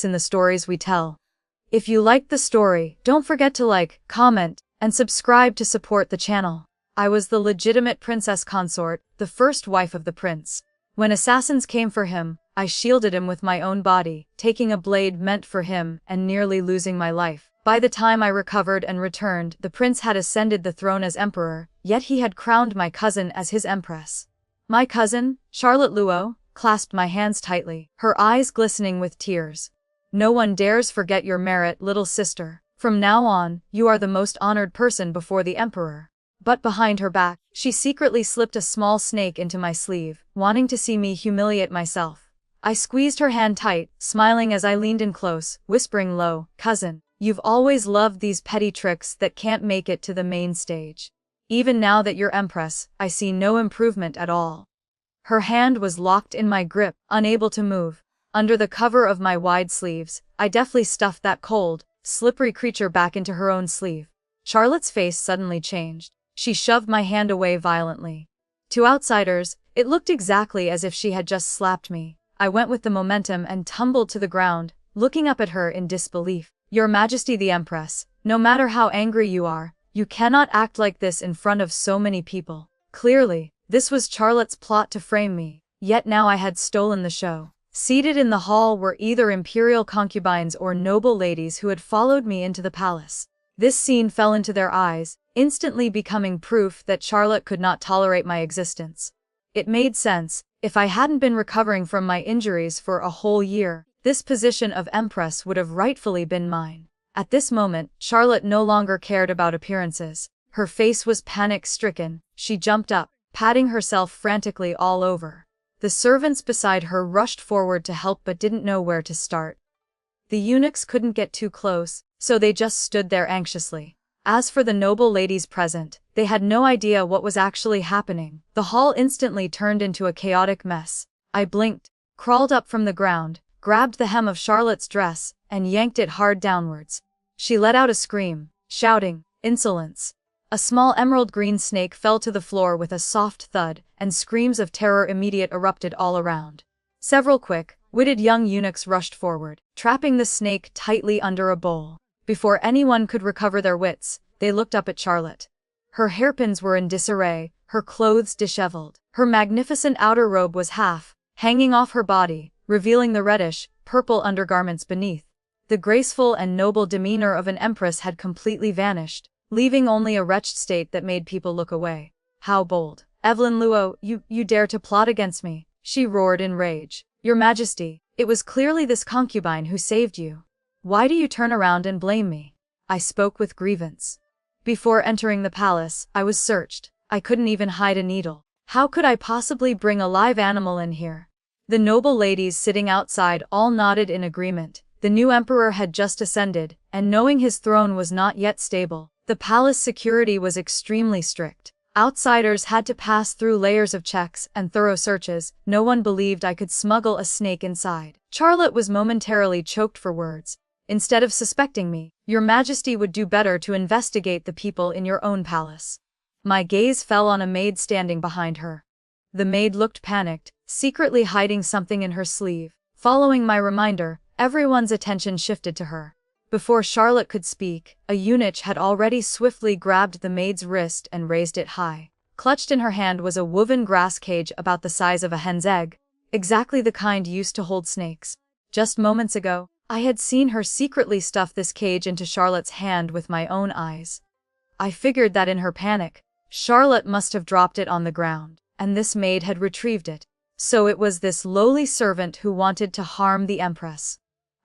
in the stories we tell. If you liked the story, don't forget to like, comment, and subscribe to support the channel. I was the legitimate princess consort, the first wife of the prince. When assassins came for him, I shielded him with my own body, taking a blade meant for him and nearly losing my life. By the time I recovered and returned, the prince had ascended the throne as emperor, yet he had crowned my cousin as his empress. My cousin, Charlotte Luo, clasped my hands tightly, her eyes glistening with tears. No one dares forget your merit, little sister. From now on, you are the most honored person before the emperor. But behind her back, she secretly slipped a small snake into my sleeve, wanting to see me humiliate myself. I squeezed her hand tight, smiling as I leaned in close, whispering low, "Cousin, you've always loved these petty tricks that can't make it to the main stage. Even now that you're empress, I see no improvement at all." Her hand was locked in my grip, unable to move. Under the cover of my wide sleeves, I deftly stuffed that cold, slippery creature back into her own sleeve. Charlotte's face suddenly changed. She shoved my hand away violently. To outsiders, it looked exactly as if she had just slapped me. I went with the momentum and tumbled to the ground, looking up at her in disbelief. "Your Majesty the Empress, no matter how angry you are, you cannot act like this in front of so many people." Clearly, this was Charlotte's plot to frame me, yet now I had stolen the show. Seated in the hall were either imperial concubines or noble ladies who had followed me into the palace. This scene fell into their eyes, instantly becoming proof that Charlotte could not tolerate my existence. It made sense. If I hadn't been recovering from my injuries for a whole year, this position of Empress would have rightfully been mine. At this moment, Charlotte no longer cared about appearances. Her face was panic-stricken. She jumped up, patting herself frantically all over. The servants beside her rushed forward to help but didn't know where to start. The eunuchs couldn't get too close, so they just stood there anxiously. As for the noble ladies present, they had no idea what was actually happening. The hall instantly turned into a chaotic mess. I blinked, crawled up from the ground, grabbed the hem of Charlotte's dress, and yanked it hard downwards. She let out a scream, shouting, "Insolence!" A small emerald green snake fell to the floor with a soft thud, and screams of terror immediately erupted all around. Several quick-witted young eunuchs rushed forward, trapping the snake tightly under a bowl. Before anyone could recover their wits, they looked up at Charlotte. Her hairpins were in disarray, her clothes disheveled. Her magnificent outer robe was hanging off her body, revealing the reddish, purple undergarments beneath. The graceful and noble demeanor of an empress had completely vanished, leaving only a wretched state that made people look away. "How bold! Evelyn Luo, you dare to plot against me!" she roared in rage. "Your Majesty, it was clearly this concubine who saved you. Why do you turn around and blame me?" I spoke with grievance. Before entering the palace, I was searched. I couldn't even hide a needle. How could I possibly bring a live animal in here? The noble ladies sitting outside all nodded in agreement. The new emperor had just ascended, and knowing his throne was not yet stable, the palace security was extremely strict. Outsiders had to pass through layers of checks and thorough searches. No one believed I could smuggle a snake inside. Charlotte was momentarily choked for words. "Instead of suspecting me, Your Majesty would do better to investigate the people in your own palace." My gaze fell on a maid standing behind her. The maid looked panicked, secretly hiding something in her sleeve. Following my reminder, everyone's attention shifted to her. Before Charlotte could speak, a eunuch had already swiftly grabbed the maid's wrist and raised it high. Clutched in her hand was a woven grass cage about the size of a hen's egg, exactly the kind used to hold snakes. Just moments ago, I had seen her secretly stuff this cage into Charlotte's hand with my own eyes. I figured that in her panic, Charlotte must have dropped it on the ground, and this maid had retrieved it. So it was this lowly servant who wanted to harm the Empress.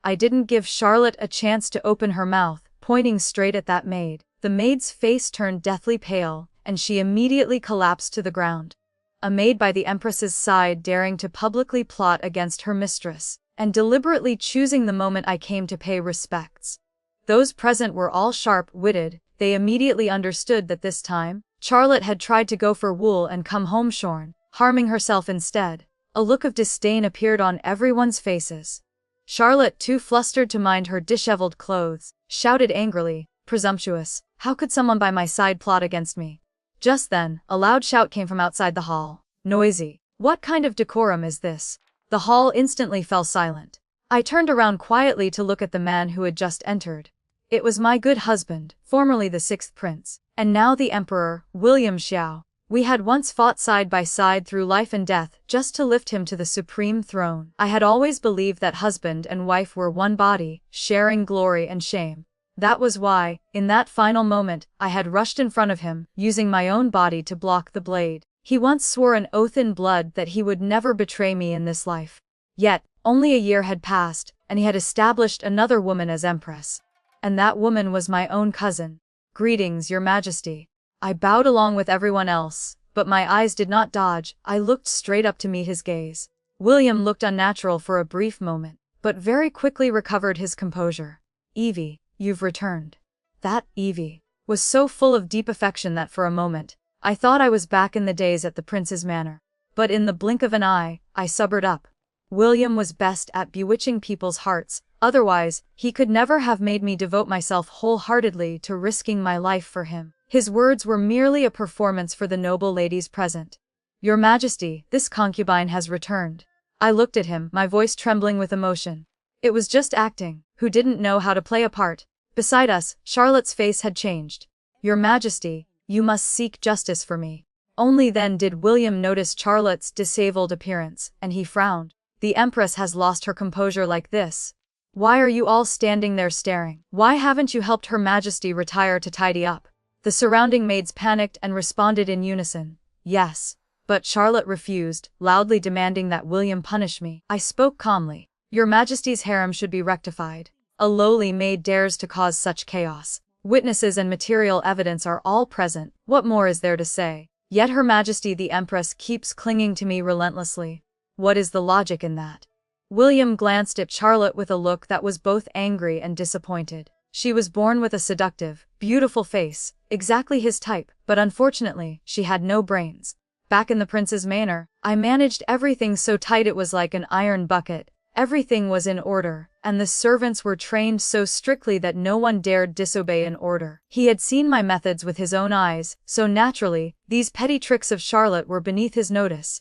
I didn't give Charlotte a chance to open her mouth, pointing straight at that maid. The maid's face turned deathly pale, and she immediately collapsed to the ground. A maid by the Empress's side daring to publicly plot against her mistress, and deliberately choosing the moment I came to pay respects. Those present were all sharp-witted. They immediately understood that this time, Charlotte had tried to go for wool and come home shorn, harming herself instead. A look of disdain appeared on everyone's faces. Charlotte, too flustered to mind her disheveled clothes, shouted angrily, "Presumptuous! How could someone by my side plot against me?" Just then, a loud shout came from outside the hall. "Noisy! What kind of decorum is this?" The hall instantly fell silent. I turned around quietly to look at the man who had just entered. It was my good husband, formerly the sixth prince, and now the emperor, William Xiao. We had once fought side by side through life and death just to lift him to the supreme throne. I had always believed that husband and wife were one body, sharing glory and shame. That was why, in that final moment, I had rushed in front of him, using my own body to block the blade. He once swore an oath in blood that he would never betray me in this life. Yet, only a year had passed, and he had established another woman as Empress. And that woman was my own cousin. "Greetings, Your Majesty." I bowed along with everyone else, but my eyes did not dodge. I looked straight up to meet his gaze. William looked unnatural for a brief moment, but very quickly recovered his composure. "Evie, you've returned." That Evie was so full of deep affection that for a moment, I thought I was back in the days at the prince's manor. But in the blink of an eye, I sobered up. William was best at bewitching people's hearts, otherwise, he could never have made me devote myself wholeheartedly to risking my life for him. His words were merely a performance for the noble ladies present. "Your Majesty, this concubine has returned." I looked at him, my voice trembling with emotion. It was just acting, who didn't know how to play a part. Beside us, Charlotte's face had changed. "Your Majesty, you must seek justice for me." Only then did William notice Charlotte's disabled appearance, and he frowned. "The Empress has lost her composure like this. Why are you all standing there staring? Why haven't you helped Her Majesty retire to tidy up?" The surrounding maids panicked and responded in unison, "Yes." But Charlotte refused, loudly demanding that William punish me. I spoke calmly. "Your Majesty's harem should be rectified. A lowly maid dares to cause such chaos. Witnesses and material evidence are all present. What more is there to say? Yet Her Majesty the Empress keeps clinging to me relentlessly. What is the logic in that?" William glanced at Charlotte with a look that was both angry and disappointed. She was born with a seductive, beautiful face, exactly his type, but unfortunately, she had no brains. Back in the prince's manor, I managed everything so tight it was like an iron bucket. Everything was in order, and the servants were trained so strictly that no one dared disobey an order. He had seen my methods with his own eyes, so naturally, these petty tricks of Charlotte were beneath his notice.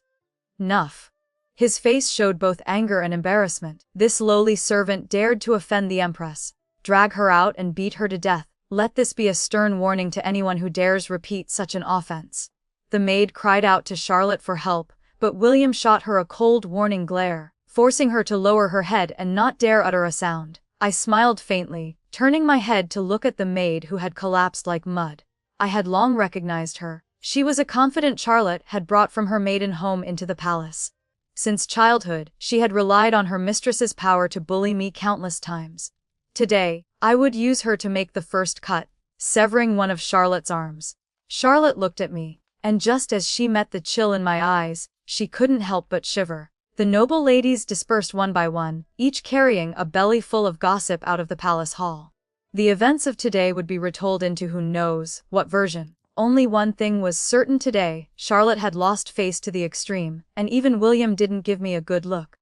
"Nuff." His face showed both anger and embarrassment. This lowly servant dared to offend the Empress. Drag her out and beat her to death. Let this be a stern warning to anyone who dares repeat such an offense. The maid cried out to Charlotte for help, but William shot her a cold warning glare, forcing her to lower her head and not dare utter a sound. I smiled faintly, turning my head to look at the maid who had collapsed like mud. I had long recognized her. She was a confidant Charlotte had brought from her maiden home into the palace. Since childhood, she had relied on her mistress's power to bully me countless times. Today, I would use her to make the first cut, severing one of Charlotte's arms. Charlotte looked at me, and just as she met the chill in my eyes, she couldn't help but shiver. The noble ladies dispersed one by one, each carrying a belly full of gossip out of the palace hall. The events of today would be retold into who knows what version. Only one thing was certain today: Charlotte had lost face to the extreme, and even William didn't give me a good look.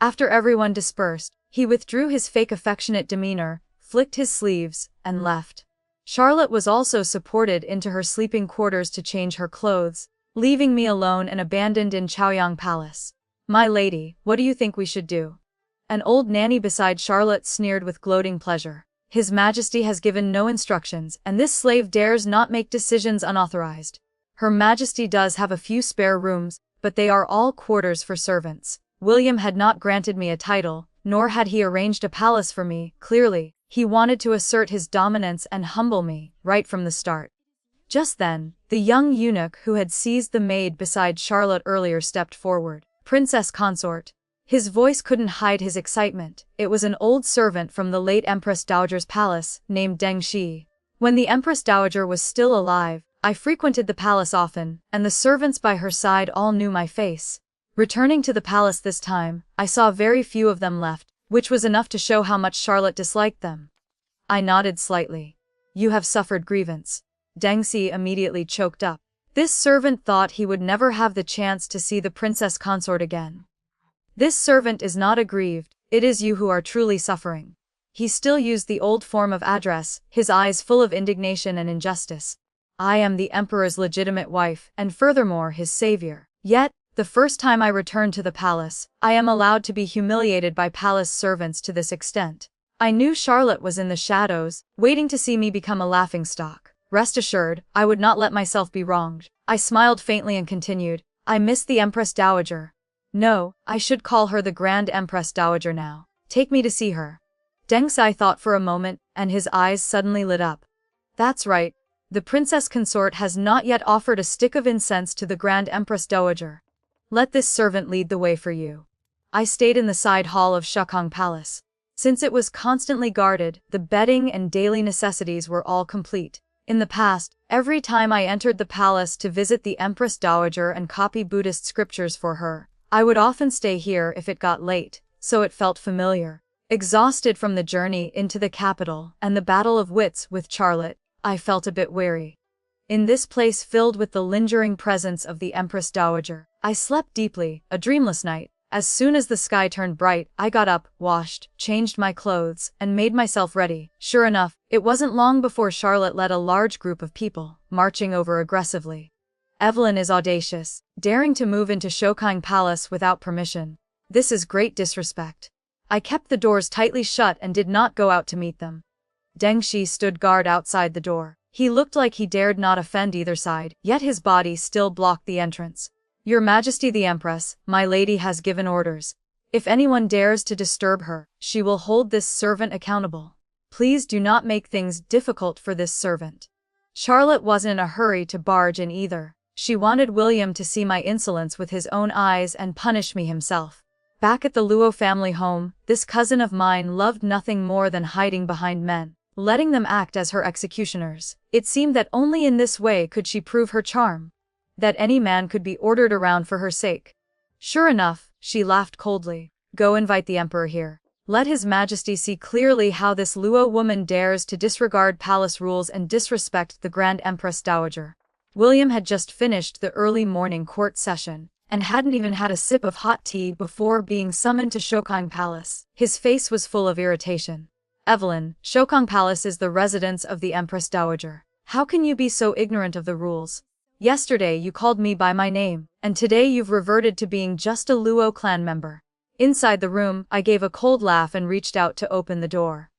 After everyone dispersed, he withdrew his fake affectionate demeanor, flicked his sleeves, and left. Charlotte was also supported into her sleeping quarters to change her clothes, leaving me alone and abandoned in Chaoyang Palace. "My lady, what do you think we should do?" An old nanny beside Charlotte sneered with gloating pleasure. "His Majesty has given no instructions, and this slave dares not make decisions unauthorized. Her Majesty does have a few spare rooms, but they are all quarters for servants." William had not granted me a title, nor had he arranged a palace for me. Clearly, he wanted to assert his dominance and humble me, right from the start. Just then, the young eunuch who had seized the maid beside Charlotte earlier stepped forward. "Princess consort." His voice couldn't hide his excitement. It was an old servant from the late Empress Dowager's palace, named Deng Shi. When the Empress Dowager was still alive, I frequented the palace often, and the servants by her side all knew my face. Returning to the palace this time, I saw very few of them left, which was enough to show how much Charlotte disliked them. I nodded slightly. "You have suffered grievance." Deng Shi immediately choked up. This servant thought he would never have the chance to see the princess consort again. "This servant is not aggrieved, it is you who are truly suffering." He still used the old form of address, his eyes full of indignation and injustice. "I am the emperor's legitimate wife, and furthermore his savior. Yet, The first time I return to the palace, I am allowed to be humiliated by palace servants to this extent. I knew Charlotte was in the shadows, waiting to see me become a laughingstock. Rest assured, I would not let myself be wronged. I smiled faintly and continued, I miss the Empress Dowager. No, I should call her the Grand Empress Dowager now. Take me to see her. Deng Sai thought for a moment, and his eyes suddenly lit up. That's right. The princess consort has not yet offered a stick of incense to the Grand Empress Dowager. Let this servant lead the way for you. I stayed in the side hall of Shukang Palace. Since it was constantly guarded, the bedding and daily necessities were all complete. In the past, every time I entered the palace to visit the Empress Dowager and copy Buddhist scriptures for her, I would often stay here if it got late, so it felt familiar. Exhausted from the journey into the capital and the battle of wits with Charlotte, I felt a bit weary. In this place filled with the lingering presence of the Empress Dowager, I slept deeply, a dreamless night. As soon as the sky turned bright, I got up, washed, changed my clothes, and made myself ready. Sure enough, it wasn't long before Charlotte led a large group of people, marching over aggressively. Evelyn is audacious, daring to move into Shokang Palace without permission. This is great disrespect. I kept the doors tightly shut and did not go out to meet them. Deng Shi stood guard outside the door. He looked like he dared not offend either side, yet his body still blocked the entrance. Your Majesty the Empress, my lady has given orders. If anyone dares to disturb her, she will hold this servant accountable. Please do not make things difficult for this servant. Charlotte wasn't in a hurry to barge in either. She wanted William to see my insolence with his own eyes and punish me himself. Back at the Luo family home, this cousin of mine loved nothing more than hiding behind men, letting them act as her executioners. It seemed that only in this way could she prove her charm. That any man could be ordered around for her sake. Sure enough, she laughed coldly. Go invite the emperor here. Let his majesty see clearly how this Luo woman dares to disregard palace rules and disrespect the Grand Empress Dowager. William had just finished the early morning court session, and hadn't even had a sip of hot tea before being summoned to Shokang Palace. His face was full of irritation. Evelyn, Shokang Palace is the residence of the Empress Dowager. How can you be so ignorant of the rules? Yesterday you called me by my name, and today you've reverted to being just a Luo clan member. Inside the room, I gave a cold laugh and reached out to open the door.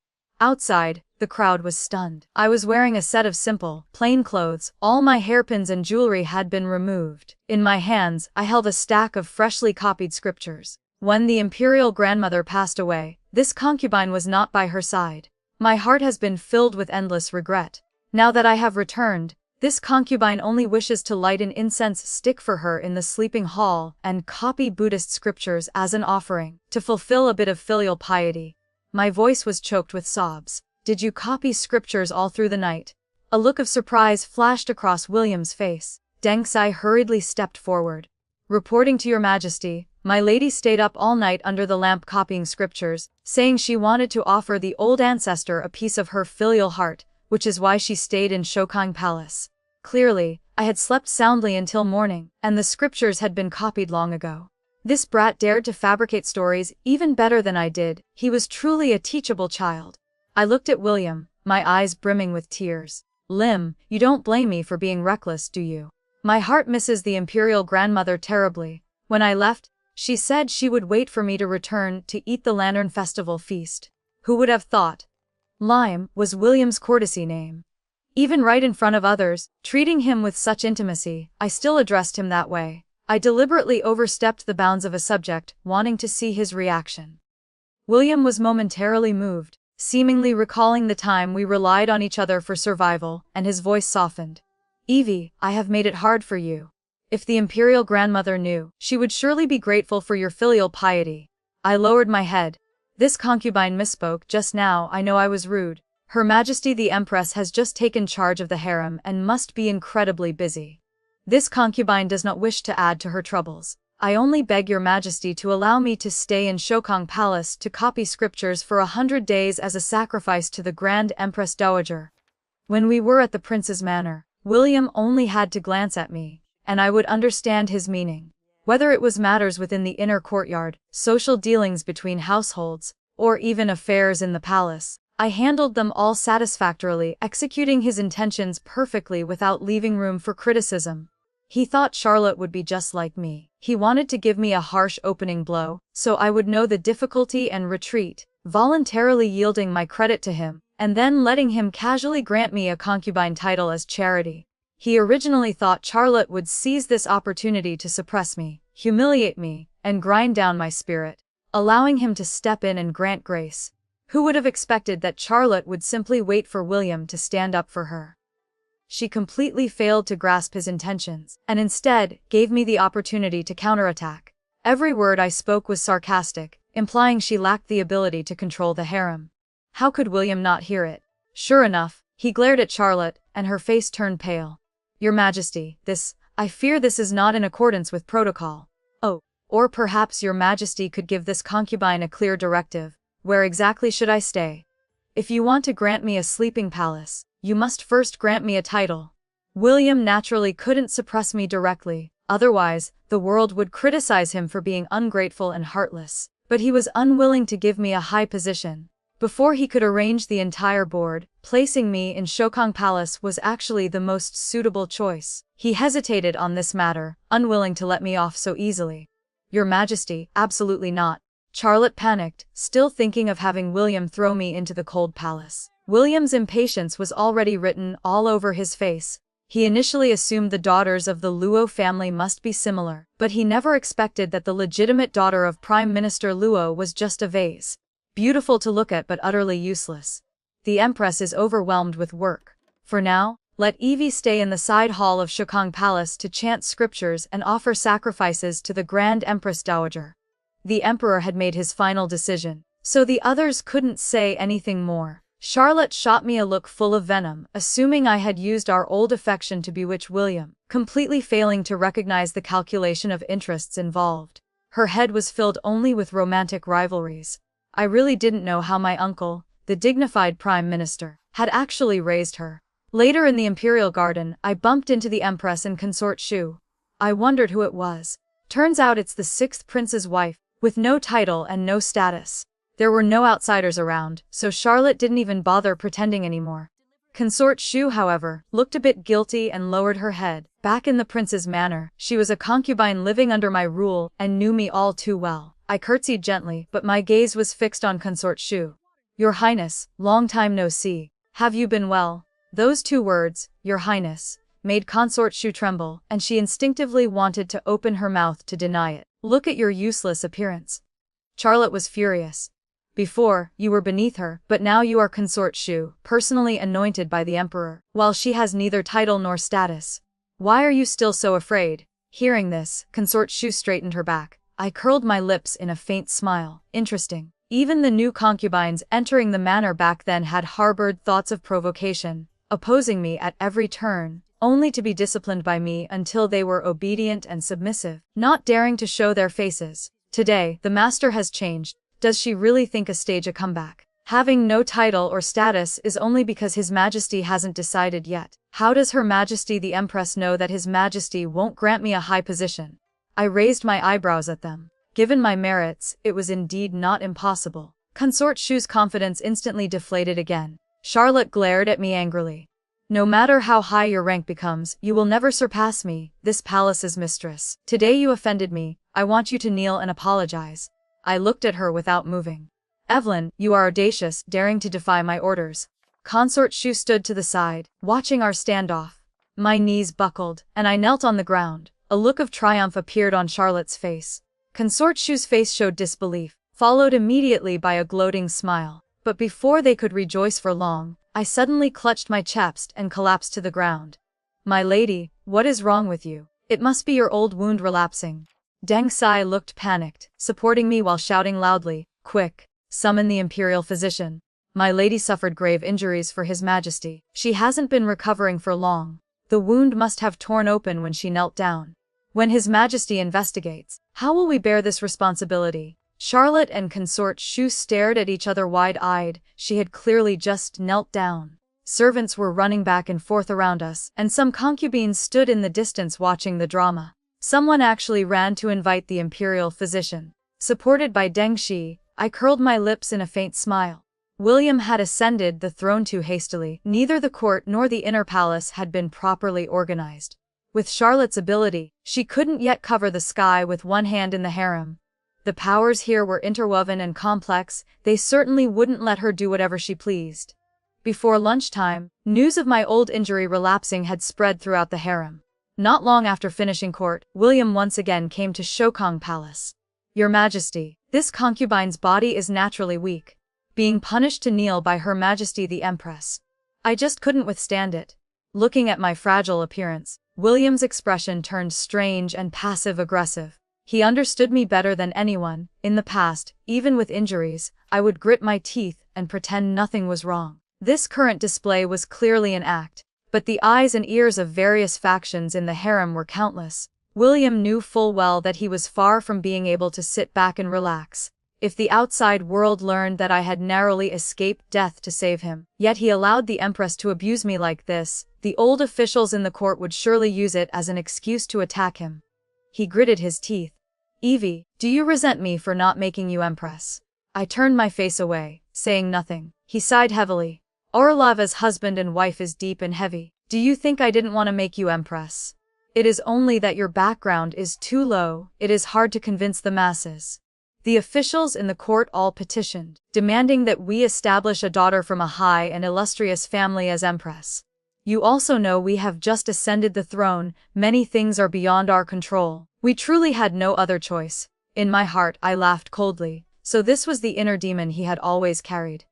Outside, the crowd was stunned. I was wearing a set of simple, plain clothes. All my hairpins and jewelry had been removed. In my hands, I held a stack of freshly copied scriptures. When the imperial grandmother passed away, this concubine was not by her side. My heart has been filled with endless regret. Now that I have returned, this concubine only wishes to light an incense stick for her in the sleeping hall and copy Buddhist scriptures as an offering, to fulfill a bit of filial piety. My voice was choked with sobs. Did you copy scriptures all through the night? A look of surprise flashed across William's face. Deng Sai hurriedly stepped forward. Reporting to your majesty, my lady stayed up all night under the lamp copying scriptures, saying she wanted to offer the old ancestor a piece of her filial heart, which is why she stayed in Shokang Palace. Clearly, I had slept soundly until morning, and the scriptures had been copied long ago. This brat dared to fabricate stories even better than I did. He was truly a teachable child. I looked at William, my eyes brimming with tears. Lim, you don't blame me for being reckless, do you? My heart misses the imperial grandmother terribly. When I left, she said she would wait for me to return to eat the Lantern Festival feast. Who would have thought? Lime was William's courtesy name. Even right in front of others, treating him with such intimacy, I still addressed him that way. I deliberately overstepped the bounds of a subject, wanting to see his reaction. William was momentarily moved, seemingly recalling the time we relied on each other for survival, and his voice softened. Evie, I have made it hard for you. If the imperial grandmother knew, she would surely be grateful for your filial piety. I lowered my head. This concubine misspoke just now. I know I was rude. Her Majesty the Empress has just taken charge of the harem and must be incredibly busy. This concubine does not wish to add to her troubles. I only beg your Majesty to allow me to stay in Shokang Palace to copy scriptures for 100 days as a sacrifice to the Grand Empress Dowager. When we were at the prince's manor, William only had to glance at me, and I would understand his meaning. Whether it was matters within the inner courtyard, social dealings between households, or even affairs in the palace, I handled them all satisfactorily, executing his intentions perfectly without leaving room for criticism. He thought Charlotte would be just like me. He wanted to give me a harsh opening blow, so I would know the difficulty and retreat, voluntarily yielding my credit to him, and then letting him casually grant me a concubine title as charity. He originally thought Charlotte would seize this opportunity to suppress me, humiliate me, and grind down my spirit, allowing him to step in and grant grace. Who would have expected that Charlotte would simply wait for William to stand up for her? She completely failed to grasp his intentions, and instead gave me the opportunity to counterattack. Every word I spoke was sarcastic, implying she lacked the ability to control the harem. How could William not hear it? Sure enough, he glared at Charlotte, and her face turned pale. Your Majesty, I fear this is not in accordance with protocol. Oh, or perhaps your Majesty could give this concubine a clear directive. Where exactly should I stay? If you want to grant me a sleeping palace, you must first grant me a title. William naturally couldn't suppress me directly, otherwise, the world would criticize him for being ungrateful and heartless. But he was unwilling to give me a high position. Before he could arrange the entire board, placing me in Shokong Palace was actually the most suitable choice. He hesitated on this matter, unwilling to let me off so easily. Your Majesty, absolutely not. Charlotte panicked, still thinking of having William throw me into the cold palace. William's impatience was already written all over his face. He initially assumed the daughters of the Luo family must be similar, but he never expected that the legitimate daughter of Prime Minister Luo was just a vase. Beautiful to look at but utterly useless. The Empress is overwhelmed with work. For now, let Evie stay in the side hall of Shokong Palace to chant scriptures and offer sacrifices to the Grand Empress Dowager. The Emperor had made his final decision, so the others couldn't say anything more. Charlotte shot me a look full of venom, assuming I had used our old affection to bewitch William, completely failing to recognize the calculation of interests involved. Her head was filled only with romantic rivalries. I really didn't know how my uncle, the dignified Prime Minister, had actually raised her. Later in the Imperial Garden, I bumped into the Empress and Consort Shu. I wondered who it was. Turns out it's the 6th prince's wife, with no title and no status. There were no outsiders around, so Charlotte didn't even bother pretending anymore. Consort Shu, however, looked a bit guilty and lowered her head. Back in the prince's manor, she was a concubine living under my rule and knew me all too well. I curtsied gently, but my gaze was fixed on Consort Shu. Your Highness, long time no see. Have you been well? Those 2 words, Your Highness, made Consort Shu tremble, and she instinctively wanted to open her mouth to deny it. Look at your useless appearance. Charlotte was furious. Before, you were beneath her, but now you are Consort Shu, personally anointed by the Emperor, while she has neither title nor status. Why are you still so afraid? Hearing this, Consort Shu straightened her back. I curled my lips in a faint smile. Interesting. Even the new concubines entering the manor back then had harbored thoughts of provocation, opposing me at every turn, only to be disciplined by me until they were obedient and submissive, not daring to show their faces. Today, the master has changed. Does she really think a stage a comeback? Having no title or status is only because His Majesty hasn't decided yet. How does Her Majesty the Empress know that His Majesty won't grant me a high position? I raised my eyebrows at them. Given my merits, it was indeed not impossible. Consort Shu's confidence instantly deflated again. Charlotte glared at me angrily. No matter how high your rank becomes, you will never surpass me, this palace's mistress. Today you offended me. I want you to kneel and apologize. I looked at her without moving. Evelyn, you are audacious, daring to defy my orders. Consort Shu stood to the side, watching our standoff. My knees buckled, and I knelt on the ground. A look of triumph appeared on Charlotte's face. Consort Shu's face showed disbelief, followed immediately by a gloating smile. But before they could rejoice for long, I suddenly clutched my chest and collapsed to the ground. My lady, what is wrong with you? It must be your old wound relapsing. Deng Sai looked panicked, supporting me while shouting loudly, Quick, summon the imperial physician. My lady suffered grave injuries for His Majesty. She hasn't been recovering for long. The wound must have torn open when she knelt down. When His Majesty investigates, how will we bear this responsibility? Charlotte and Consort Shu stared at each other wide-eyed. She had clearly just knelt down. Servants were running back and forth around us, and some concubines stood in the distance watching the drama. Someone actually ran to invite the imperial physician. Supported by Deng Shi, I curled my lips in a faint smile. William had ascended the throne too hastily. Neither the court nor the inner palace had been properly organized. With Charlotte's ability, she couldn't yet cover the sky with one hand in the harem. The powers here were interwoven and complex, they certainly wouldn't let her do whatever she pleased. Before lunchtime, news of my old injury relapsing had spread throughout the harem. Not long after finishing court, William once again came to Shokong Palace. Your Majesty, this concubine's body is naturally weak, being punished to kneel by Her Majesty the Empress. I just couldn't withstand it. Looking at my fragile appearance, William's expression turned strange and passive-aggressive. He understood me better than anyone. In the past, even with injuries, I would grit my teeth and pretend nothing was wrong. This current display was clearly an act, but the eyes and ears of various factions in the harem were countless. William knew full well that he was far from being able to sit back and relax. If the outside world learned that I had narrowly escaped death to save him, yet he allowed the Empress to abuse me like this, the old officials in the court would surely use it as an excuse to attack him. He gritted his teeth. Evie, do you resent me for not making you Empress? I turned my face away, saying nothing. He sighed heavily. Orlava's husband and wife is deep and heavy. Do you think I didn't want to make you Empress? It is only that your background is too low, it is hard to convince the masses. The officials in the court all petitioned, demanding that we establish a daughter from a high and illustrious family as Empress. You also know we have just ascended the throne, many things are beyond our control. We truly had no other choice. In my heart I laughed coldly, so this was the inner demon he had always carried.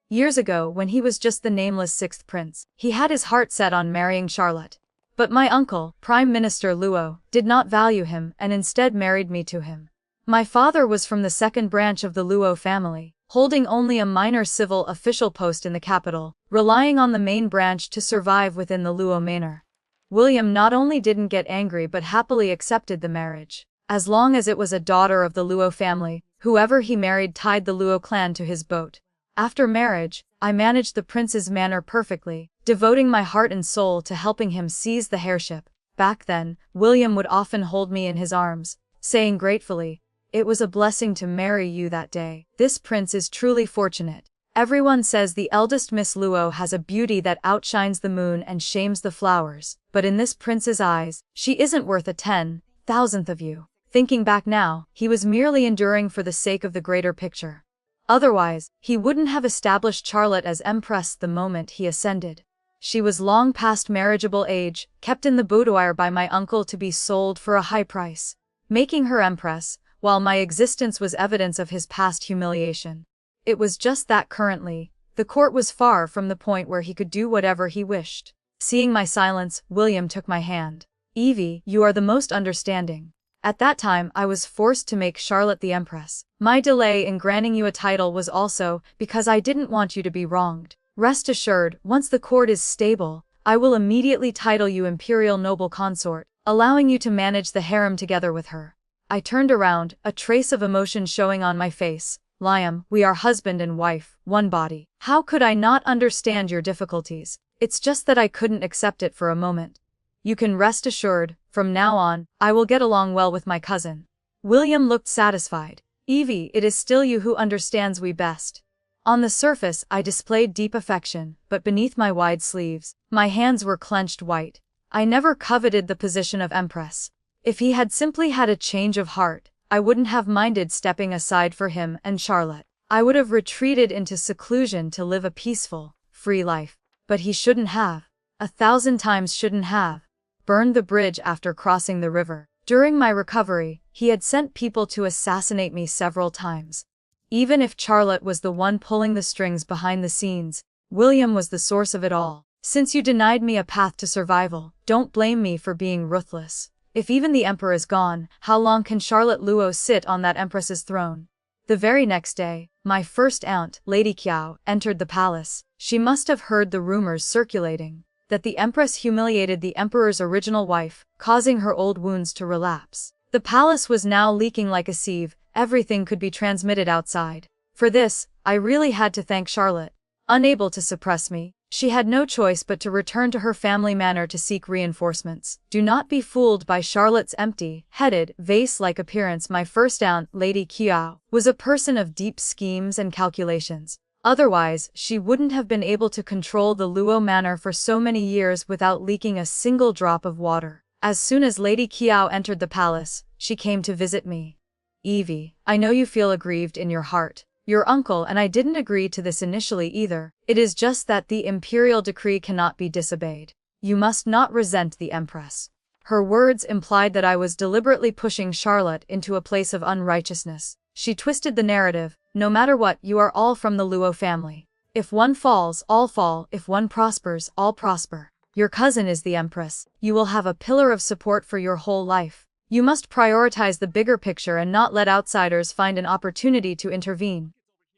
Years ago, when he was just the nameless sixth prince, he had his heart set on marrying Charlotte. But my uncle, Prime Minister Luo, did not value him and instead married me to him. My father was from the second branch of the Luo family, holding only a minor civil official post in the capital, relying on the main branch to survive within the Luo manor. William not only didn't get angry but happily accepted the marriage. As long as it was a daughter of the Luo family, whoever he married tied the Luo clan to his boat. After marriage, I managed the prince's manor perfectly, devoting my heart and soul to helping him seize the heirship. Back then, William would often hold me in his arms, saying gratefully, "It was a blessing to marry you that day. This prince is truly fortunate." Everyone says the eldest Miss Luo has a beauty that outshines the moon and shames the flowers, but in this prince's eyes, she isn't worth a 10,000th of you. Thinking back now, he was merely enduring for the sake of the greater picture. Otherwise, he wouldn't have established Charlotte as Empress the moment he ascended. She was long past marriageable age, kept in the boudoir by my uncle to be sold for a high price, making her Empress, while my existence was evidence of his past humiliation. It was just that currently, the court was far from the point where he could do whatever he wished. Seeing my silence, William took my hand. Evie, you are the most understanding. At that time I was forced to make Charlotte the Empress. My delay in granting you a title was also because I didn't want you to be wronged. Rest assured, once the court is stable, I will immediately title you Imperial Noble Consort, allowing you to manage the harem together with her. I turned around, a trace of emotion showing on my face. Liam, we are husband and wife, one body. How could I not understand your difficulties? It's just that I couldn't accept it for a moment. You can rest assured, from now on, I will get along well with my cousin. William looked satisfied. Evie, it is still you who understands we best. On the surface, I displayed deep affection, but beneath my wide sleeves, my hands were clenched white. I never coveted the position of Empress. If he had simply had a change of heart, I wouldn't have minded stepping aside for him and Charlotte. I would have retreated into seclusion to live a peaceful, free life. But he shouldn't have. 1,000 times shouldn't have. Burned the bridge after crossing the river. During my recovery, he had sent people to assassinate me several times. Even if Charlotte was the one pulling the strings behind the scenes, William was the source of it all. Since you denied me a path to survival, don't blame me for being ruthless. If even the Emperor is gone, how long can Charlotte Luo sit on that Empress's throne? The very next day, my first aunt, Lady Qiao, entered the palace. She must have heard the rumors circulating that the Empress humiliated the Emperor's original wife, causing her old wounds to relapse. The palace was now leaking like a sieve, everything could be transmitted outside. For this, I really had to thank Charlotte. Unable to suppress me, she had no choice but to return to her family manor to seek reinforcements. Do not be fooled by Charlotte's empty-headed, vase-like appearance. My first aunt, Lady Qiao, was a person of deep schemes and calculations. Otherwise, she wouldn't have been able to control the Luo manor for so many years without leaking a single drop of water. As soon as Lady Qiao entered the palace, she came to visit me. Evie, I know you feel aggrieved in your heart. Your uncle and I didn't agree to this initially either. It is just that the imperial decree cannot be disobeyed. You must not resent the Empress. Her words implied that I was deliberately pushing Charlotte into a place of unrighteousness. She twisted the narrative. No matter what, you are all from the Luo family. If one falls, all fall. If one prospers, all prosper. Your cousin is the Empress. You will have a pillar of support for your whole life. You must prioritize the bigger picture and not let outsiders find an opportunity to intervene.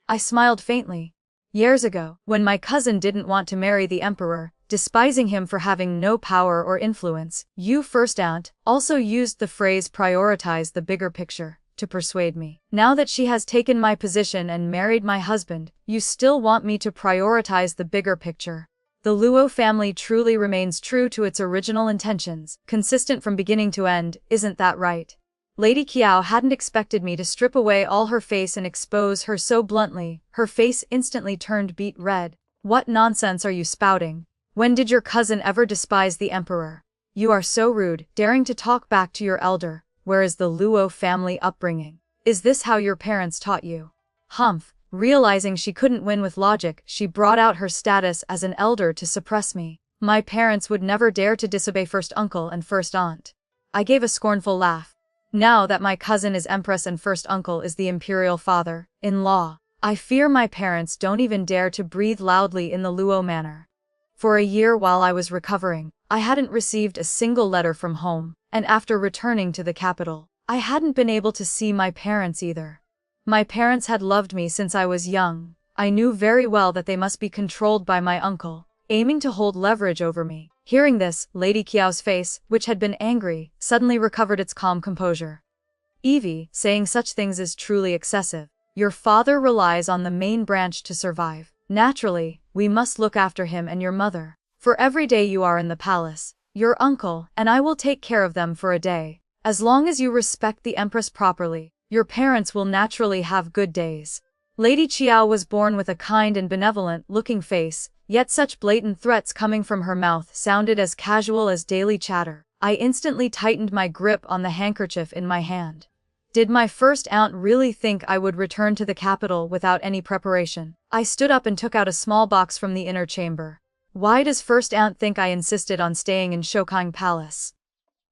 I smiled faintly. Years ago, when my cousin didn't want to marry the emperor, despising him for having no power or influence, you, first aunt, also used the phrase prioritize the bigger picture to persuade me. Now that she has taken my position and married my husband, you still want me to prioritize the bigger picture. The Luo family truly remains true to its original intentions, consistent from beginning to end, isn't that right? Lady Qiao hadn't expected me to strip away all her face and expose her so bluntly. Her face instantly turned beet red. What nonsense are you spouting? When did your cousin ever despise the emperor? You are so rude, daring to talk back to your elder. Where is the Luo family upbringing? Is this how your parents taught you? Humph. Realizing she couldn't win with logic, she brought out her status as an elder to suppress me. My parents would never dare to disobey first uncle and first aunt. I gave a scornful laugh. Now that my cousin is Empress and first uncle is the imperial father-in-law, I fear my parents don't even dare to breathe loudly in the Luo manner. For a year while I was recovering, I hadn't received a single letter from home, and after returning to the capital, I hadn't been able to see my parents either. My parents had loved me since I was young. I knew very well that they must be controlled by my uncle, aiming to hold leverage over me. Hearing this, Lady Qiao's face, which had been angry, suddenly recovered its calm composure. Evie, saying such things is truly excessive. Your father relies on the main branch to survive. Naturally, we must look after him and your mother. For every day you are in the palace, your uncle and I will take care of them for a day. As long as you respect the Empress properly, your parents will naturally have good days. Lady Qiao was born with a kind and benevolent-looking face, yet such blatant threats coming from her mouth sounded as casual as daily chatter. I instantly tightened my grip on the handkerchief in my hand. Did my first aunt really think I would return to the capital without any preparation? I stood up and took out a small box from the inner chamber. Why does first aunt think I insisted on staying in Shokang Palace?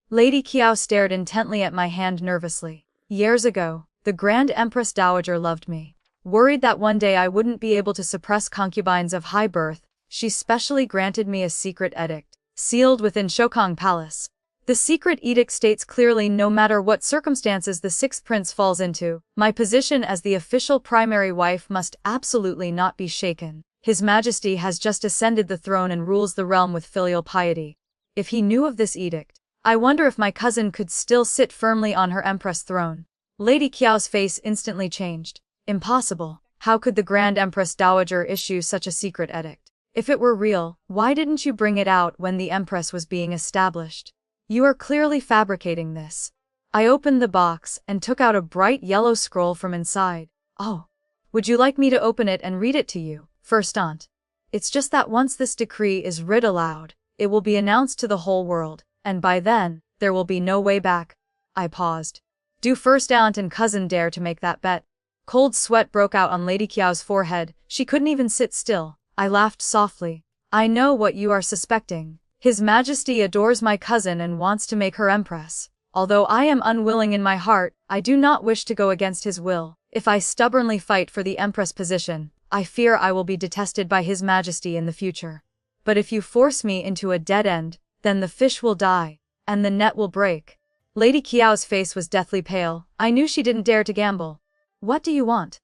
Lady Qiao stared intently at my hand nervously. Years ago, the Grand Empress Dowager loved me. Worried that one day I wouldn't be able to suppress concubines of high birth, she specially granted me a secret edict, sealed within Shokang Palace. The secret edict states clearly no matter what circumstances the sixth prince falls into, my position as the official primary wife must absolutely not be shaken. His Majesty has just ascended the throne and rules the realm with filial piety. If he knew of this edict, I wonder if my cousin could still sit firmly on her Empress throne. Lady Qiao's face instantly changed. Impossible. How could the Grand Empress Dowager issue such a secret edict? If it were real, why didn't you bring it out when the Empress was being established? You are clearly fabricating this. I opened the box and took out a bright yellow scroll from inside. Oh. Would you like me to open it and read it to you, first aunt? It's just that once this decree is read aloud, it will be announced to the whole world. And by then, there will be no way back. I paused. Do first aunt and cousin dare to make that bet? Cold sweat broke out on Lady Qiao's forehead. She couldn't even sit still. I laughed softly. I know what you are suspecting. His Majesty adores my cousin and wants to make her Empress. Although I am unwilling in my heart, I do not wish to go against his will. If I stubbornly fight for the Empress position, I fear I will be detested by His Majesty in the future. But if you force me into a dead end, then the fish will die, and the net will break. Lady Qiao's face was deathly pale. I knew she didn't dare to gamble. What do you want?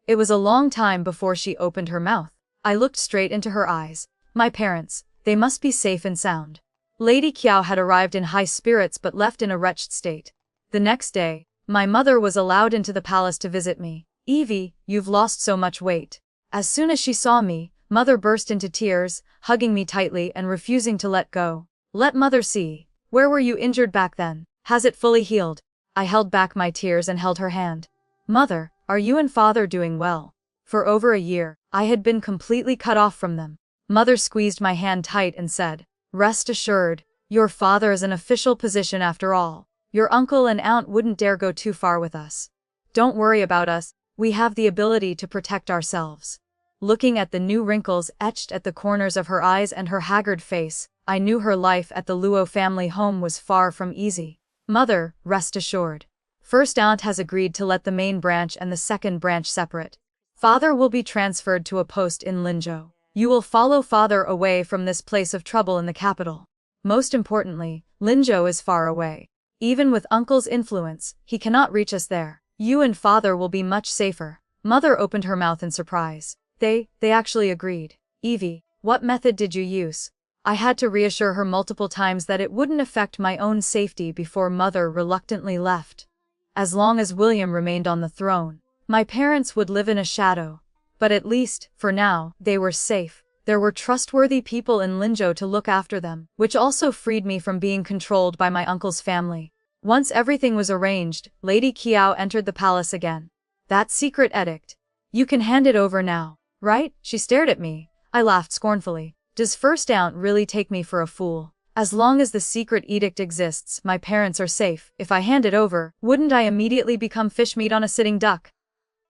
It was a long time before she opened her mouth. I looked straight into her eyes. My parents, they must be safe and sound. Lady Qiao had arrived in high spirits but left in a wretched state. The next day, my mother was allowed into the palace to visit me. Evie, you've lost so much weight. As soon as she saw me, mother burst into tears, hugging me tightly and refusing to let go. Let mother see. Where were you injured back then? Has it fully healed? I held back my tears and held her hand. Mother, are you and father doing well? For over a year, I had been completely cut off from them. Mother squeezed my hand tight and said, rest assured, Your father is an official position after all. Your uncle and aunt wouldn't dare go too far with us. Don't worry about us, we have the ability to protect ourselves. Looking at the new wrinkles etched at the corners of her eyes and her haggard face, I knew her life at the Luo family home was far from easy. Mother, rest assured. First aunt has agreed to let the main branch and the second branch separate. Father will be transferred to a post in Linzhou. You will follow father away from this place of trouble in the capital. Most importantly, Linzhou is far away. Even with uncle's influence, he cannot reach us there. You and father will be much safer. Mother opened her mouth in surprise. They actually agreed. Evie, what method did you use? I had to reassure her multiple times that it wouldn't affect my own safety before mother reluctantly left. As long as William remained on the throne, my parents would live in a shadow. But at least, for now, they were safe. There were trustworthy people in Linzhou to look after them, which also freed me from being controlled by my uncle's family. Once everything was arranged, Lady Qiao entered the palace again. That secret edict. You can hand it over now, right? She stared at me. I laughed scornfully. Does first aunt really take me for a fool? As long as the secret edict exists, my parents are safe. If I hand it over, wouldn't I immediately become fish meat on a sitting duck?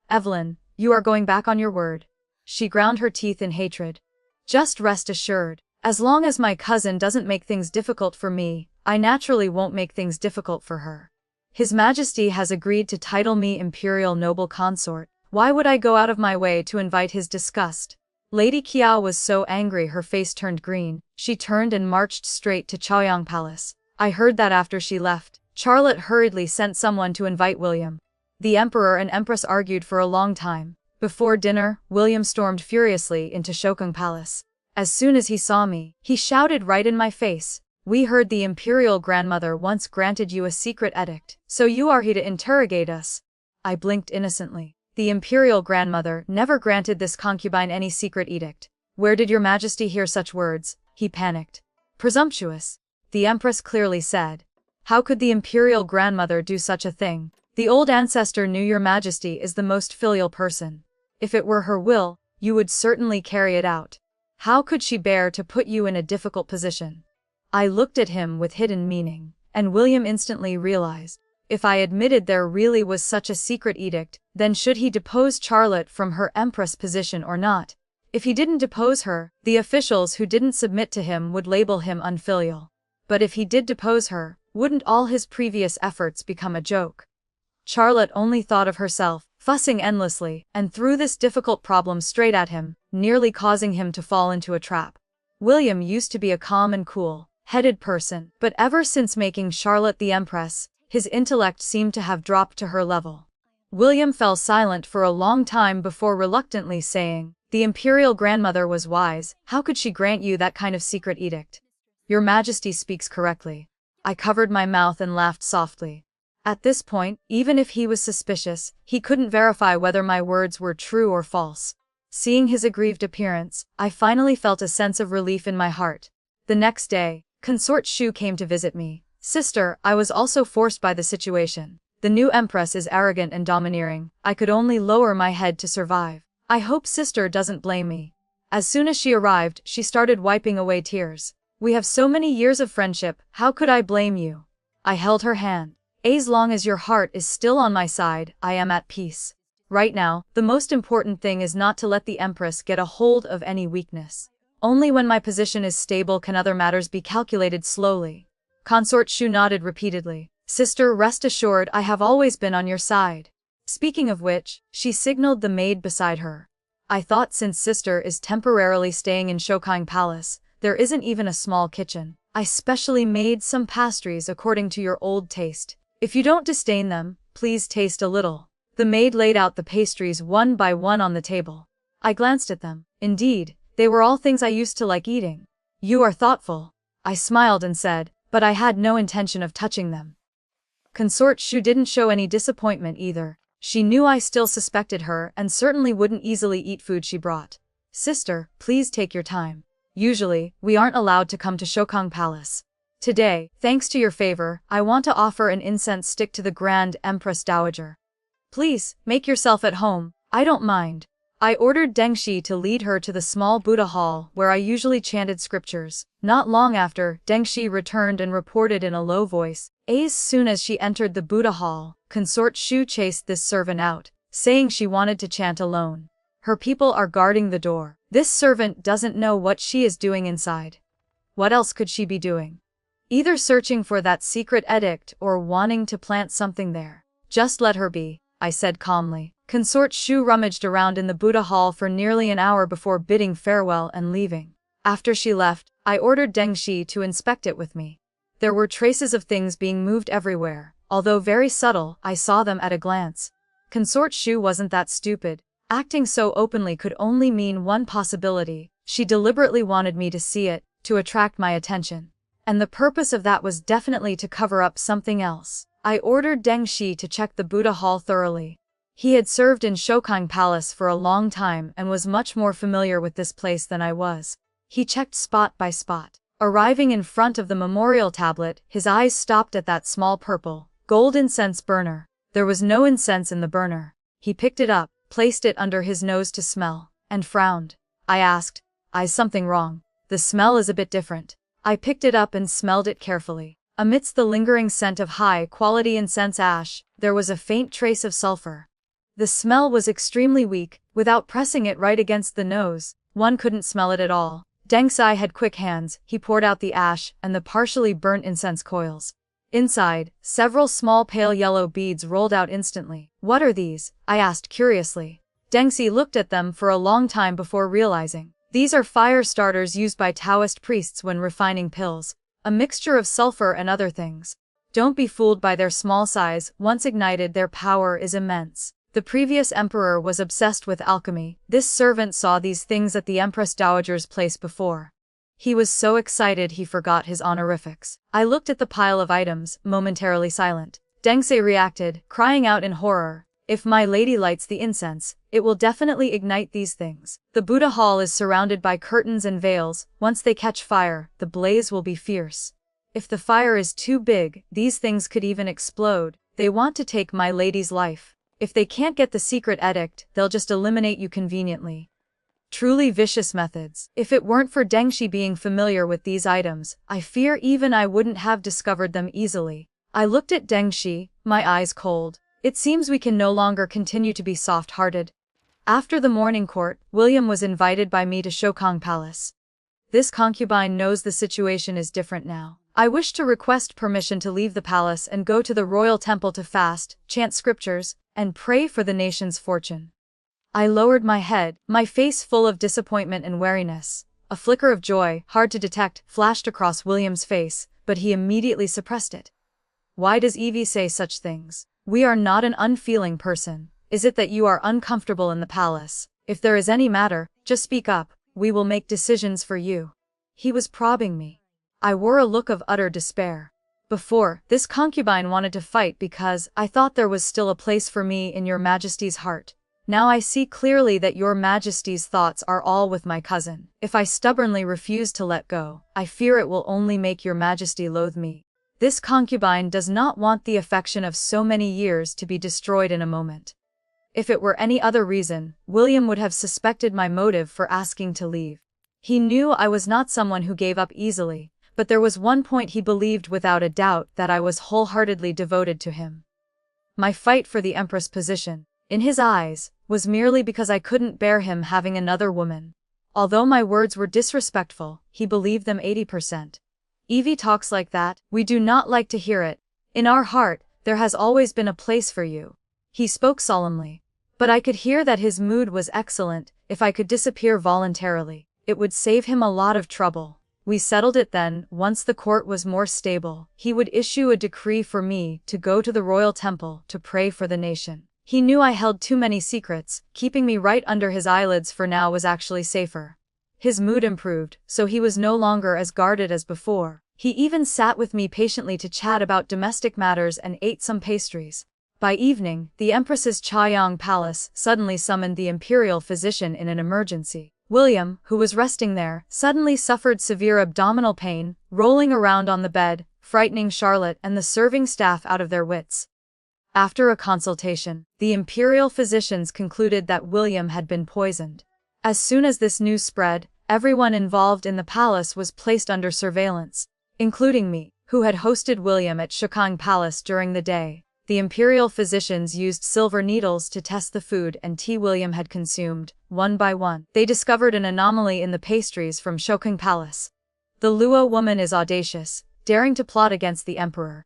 Evelyn, you are going back on your word. She ground her teeth in hatred. Just rest assured. As long as my cousin doesn't make things difficult for me, I naturally won't make things difficult for her. His Majesty has agreed to title me Imperial Noble Consort. Why would I go out of my way to invite his disgust? Lady Qiao was so angry her face turned green. She turned and marched straight to Chaoyang Palace. I heard that after she left, Charlotte hurriedly sent someone to invite William. The Emperor and Empress argued for a long time. Before dinner, William stormed furiously into Shokung Palace. As soon as he saw me, he shouted right in my face. We heard the Imperial Grandmother once granted you a secret edict, so you are here to interrogate us. I blinked innocently. The Imperial Grandmother never granted this concubine any secret edict. Where did your Majesty hear such words? He panicked. Presumptuous. The Empress clearly said. How could the Imperial Grandmother do such a thing? The old ancestor knew your Majesty is the most filial person. If it were her will, you would certainly carry it out. How could she bear to put you in a difficult position? I looked at him with hidden meaning, and William instantly realized. If I admitted there really was such a secret edict, then should he depose Charlotte from her Empress position or not? If he didn't depose her, the officials who didn't submit to him would label him unfilial. But if he did depose her, wouldn't all his previous efforts become a joke? Charlotte only thought of herself, fussing endlessly, and threw this difficult problem straight at him, nearly causing him to fall into a trap. William used to be a calm and cool-headed person, but ever since making Charlotte the Empress, his intellect seemed to have dropped to her level. William fell silent for a long time before reluctantly saying, the Imperial Grandmother was wise. How could she grant you that kind of secret edict? Your Majesty speaks correctly. I covered my mouth and laughed softly. At this point, even if he was suspicious, he couldn't verify whether my words were true or false. Seeing his aggrieved appearance, I finally felt a sense of relief in my heart. The next day, Consort Shu came to visit me. Sister, I was also forced by the situation. The new Empress is arrogant and domineering. I could only lower my head to survive. I hope sister doesn't blame me. As soon as she arrived, she started wiping away tears. We have so many years of friendship, how could I blame you? I held her hand. As long as your heart is still on my side, I am at peace. Right now, the most important thing is not to let the Empress get a hold of any weakness. Only when my position is stable can other matters be calculated slowly. Consort Shu nodded repeatedly. Sister, rest assured I have always been on your side. Speaking of which, she signaled the maid beside her. I thought since sister is temporarily staying in Shokang Palace, there isn't even a small kitchen. I specially made some pastries according to your old taste. If you don't disdain them, please taste a little. The maid laid out the pastries one by one on the table. I glanced at them. Indeed, they were all things I used to like eating. You are thoughtful. I smiled and said, but I had no intention of touching them. Consort Shu didn't show any disappointment either. She knew I still suspected her and certainly wouldn't easily eat food she brought. Sister, please take your time. Usually, we aren't allowed to come to Shokang Palace. Today, thanks to your favor, I want to offer an incense stick to the Grand Empress Dowager. Please, make yourself at home. I don't mind. I ordered Dengxi to lead her to the small Buddha hall where I usually chanted scriptures. Not long after, Dengxi returned and reported in a low voice. As soon as she entered the Buddha hall, Consort Shu chased this servant out, saying she wanted to chant alone. Her people are guarding the door. This servant doesn't know what she is doing inside. What else could she be doing? Either searching for that secret edict or wanting to plant something there. Just let her be, I said calmly. Consort Shu rummaged around in the Buddha hall for nearly an hour before bidding farewell and leaving. After she left, I ordered Dengxi to inspect it with me. There were traces of things being moved everywhere. Although very subtle, I saw them at a glance. Consort Shu wasn't that stupid. Acting so openly could only mean one possibility. She deliberately wanted me to see it, to attract my attention. And the purpose of that was definitely to cover up something else. I ordered Dengxi to check the Buddha hall thoroughly. He had served in Shokang Palace for a long time and was much more familiar with this place than I was. He checked spot by spot. Arriving in front of the memorial tablet, his eyes stopped at that small purple, gold incense burner. There was no incense in the burner. He picked it up, placed it under his nose to smell, and frowned. I asked, "Is something wrong? The smell is a bit different." I picked it up and smelled it carefully. Amidst the lingering scent of high-quality incense ash, there was a faint trace of sulfur. The smell was extremely weak. Without pressing it right against the nose, one couldn't smell it at all. Dengxi had quick hands. He poured out the ash and the partially burnt incense coils. Inside, several small pale yellow beads rolled out instantly. "What are these?" I asked curiously. Dengxi looked at them for a long time before realizing. "These are fire starters used by Taoist priests when refining pills. A mixture of sulfur and other things. Don't be fooled by their small size. Once ignited, their power is immense." The previous emperor was obsessed with alchemy. This servant saw these things at the Empress Dowager's place before. He was so excited he forgot his honorifics. I looked at the pile of items, momentarily silent. Dengxi reacted, crying out in horror, "If my lady lights the incense, it will definitely ignite these things." The Buddha hall is surrounded by curtains and veils. Once they catch fire, the blaze will be fierce. If the fire is too big, these things could even explode. They want to take my lady's life. If they can't get the secret edict, they'll just eliminate you conveniently. Truly vicious methods. If it weren't for Dengxi being familiar with these items, I fear even I wouldn't have discovered them easily. I looked at Dengxi, my eyes cold. It seems we can no longer continue to be soft-hearted. After the morning court, William was invited by me to Shokang Palace. This concubine knows the situation is different now. I wish to request permission to leave the palace and go to the royal temple to fast, chant scriptures, and pray for the nation's fortune. I lowered my head, my face full of disappointment and wariness. A flicker of joy, hard to detect, flashed across William's face, but he immediately suppressed it. Why does Evie say such things? We are not an unfeeling person. Is it that you are uncomfortable in the palace? If there is any matter, just speak up. We will make decisions for you. He was probing me. I wore a look of utter despair. Before, this concubine wanted to fight because I thought there was still a place for me in your majesty's heart. Now I see clearly that your majesty's thoughts are all with my cousin. If I stubbornly refuse to let go, I fear it will only make your majesty loathe me. This concubine does not want the affection of so many years to be destroyed in a moment. If it were any other reason, William would have suspected my motive for asking to leave. He knew I was not someone who gave up easily. But there was one point he believed without a doubt, that I was wholeheartedly devoted to him. My fight for the Empress position, in his eyes, was merely because I couldn't bear him having another woman. Although my words were disrespectful, he believed them 80%. Evie talks like that, we do not like to hear it. In our heart, there has always been a place for you. He spoke solemnly. But I could hear that his mood was excellent. If I could disappear voluntarily, it would save him a lot of trouble. We settled it then. Once the court was more stable, he would issue a decree for me to go to the royal temple to pray for the nation. He knew I held too many secrets. Keeping me right under his eyelids for now was actually safer. His mood improved, so he was no longer as guarded as before. He even sat with me patiently to chat about domestic matters and ate some pastries. By evening, the Empress's Chaoyang Palace suddenly summoned the imperial physician in an emergency. William, who was resting there, suddenly suffered severe abdominal pain, rolling around on the bed, frightening Charlotte and the serving staff out of their wits. After a consultation, the imperial physicians concluded that William had been poisoned. As soon as this news spread, everyone involved in the palace was placed under surveillance, including me, who had hosted William at Shukang Palace during the day. The imperial physicians used silver needles to test the food and tea William had consumed, one by one. They discovered an anomaly in the pastries from Shukang Palace. The Luo woman is audacious, daring to plot against the emperor.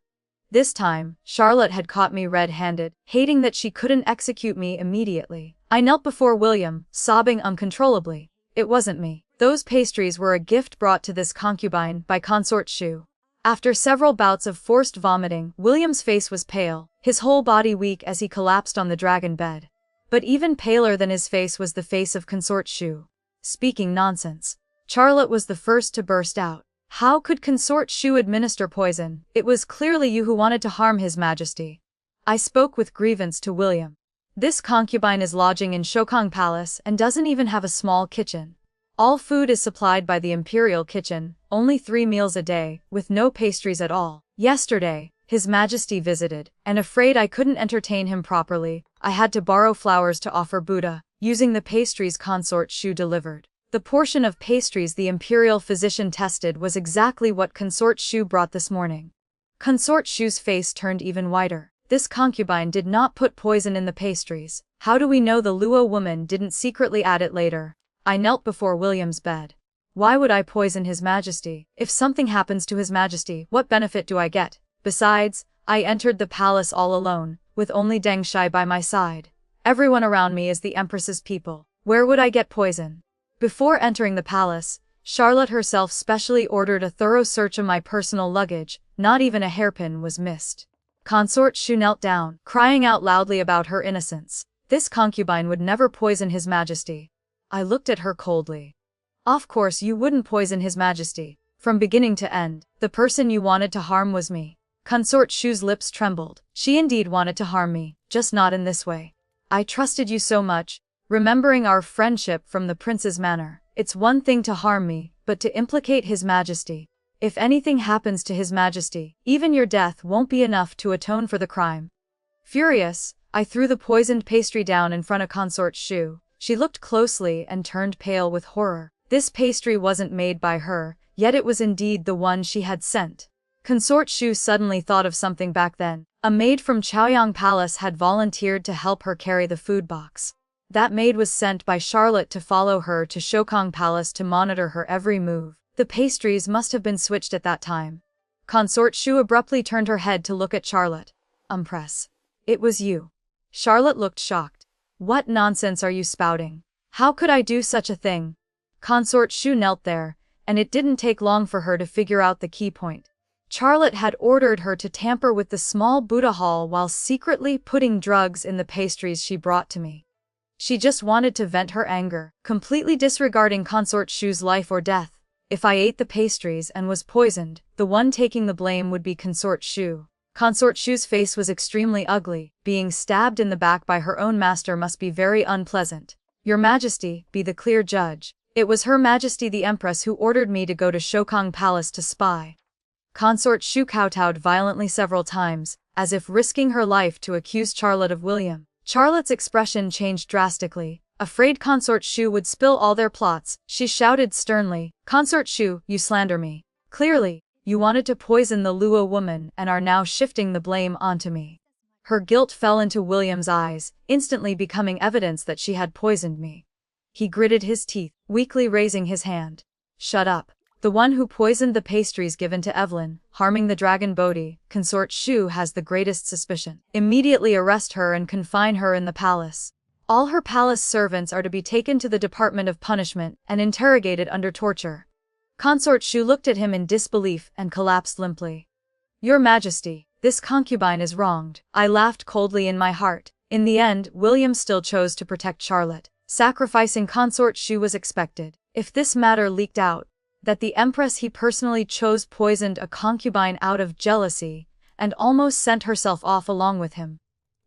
This time, Charlotte had caught me red-handed, hating that she couldn't execute me immediately. I knelt before William, sobbing uncontrollably. It wasn't me. Those pastries were a gift brought to this concubine by Consort Shu. After several bouts of forced vomiting, William's face was pale, his whole body weak as he collapsed on the dragon bed. But even paler than his face was the face of Consort Shu. Speaking nonsense. Charlotte was the first to burst out. How could Consort Shu administer poison? It was clearly you who wanted to harm His Majesty. I spoke with grievance to William. This concubine is lodging in Shukang Palace and doesn't even have a small kitchen. All food is supplied by the imperial kitchen, only 3 meals a day, with no pastries at all. Yesterday, His Majesty visited, and afraid I couldn't entertain him properly, I had to borrow flowers to offer Buddha, using the pastries Consort Shu delivered. The portion of pastries the imperial physician tested was exactly what Consort Shu brought this morning. Consort Shu's face turned even whiter. This concubine did not put poison in the pastries. How do we know the Luo woman didn't secretly add it later? I knelt before William's bed. Why would I poison His Majesty? If something happens to His Majesty, what benefit do I get? Besides, I entered the palace all alone, with only Deng Shai by my side. Everyone around me is the Empress's people. Where would I get poison? Before entering the palace, Charlotte herself specially ordered a thorough search of my personal luggage. Not even a hairpin was missed. Consort Shu knelt down, crying out loudly about her innocence. This concubine would never poison His Majesty. I looked at her coldly. Of course you wouldn't poison His Majesty. From beginning to end, the person you wanted to harm was me. Consort Shu's lips trembled. She indeed wanted to harm me, just not in this way. I trusted you so much. Remembering our friendship from the prince's manor, it's one thing to harm me, but to implicate His Majesty. If anything happens to His Majesty, even your death won't be enough to atone for the crime. Furious, I threw the poisoned pastry down in front of Consort Shu. She looked closely and turned pale with horror. This pastry wasn't made by her, yet it was indeed the one she had sent. Consort Shu suddenly thought of something back then. A maid from Chaoyang Palace had volunteered to help her carry the food box. That maid was sent by Charlotte to follow her to Shukang Palace to monitor her every move. The pastries must have been switched at that time. Consort Shu abruptly turned her head to look at Charlotte. Empress. It was you. Charlotte looked shocked. What nonsense are you spouting? How could I do such a thing? Consort Shu knelt there, and it didn't take long for her to figure out the key point. Charlotte had ordered her to tamper with the small Buddha hall while secretly putting drugs in the pastries she brought to me. She just wanted to vent her anger, completely disregarding Consort Shu's life or death. If I ate the pastries and was poisoned, the one taking the blame would be Consort Shu. Consort Shu's face was extremely ugly. Being stabbed in the back by her own master must be very unpleasant. Your Majesty, be the clear judge. It was Her Majesty the Empress who ordered me to go to Shukang Palace to spy. Consort Shu kowtowed violently several times, as if risking her life to accuse Charlotte of William. Charlotte's expression changed drastically. Afraid Consort Shu would spill all their plots, she shouted sternly, Consort Shu, you slander me. Clearly, you wanted to poison the Luo woman and are now shifting the blame onto me. Her guilt fell into William's eyes, instantly becoming evidence that she had poisoned me. He gritted his teeth, weakly raising his hand. Shut up. The one who poisoned the pastries given to Evelyn, harming the dragon Bodhi, Consort Shu has the greatest suspicion. Immediately arrest her and confine her in the palace. All her palace servants are to be taken to the Department of Punishment and interrogated under torture. Consort Shu looked at him in disbelief and collapsed limply. Your Majesty, this concubine is wronged. I laughed coldly in my heart. In the end, William still chose to protect Charlotte. Sacrificing Consort Shu was expected. If this matter leaked out, that the Empress he personally chose poisoned a concubine out of jealousy, and almost sent herself off along with him,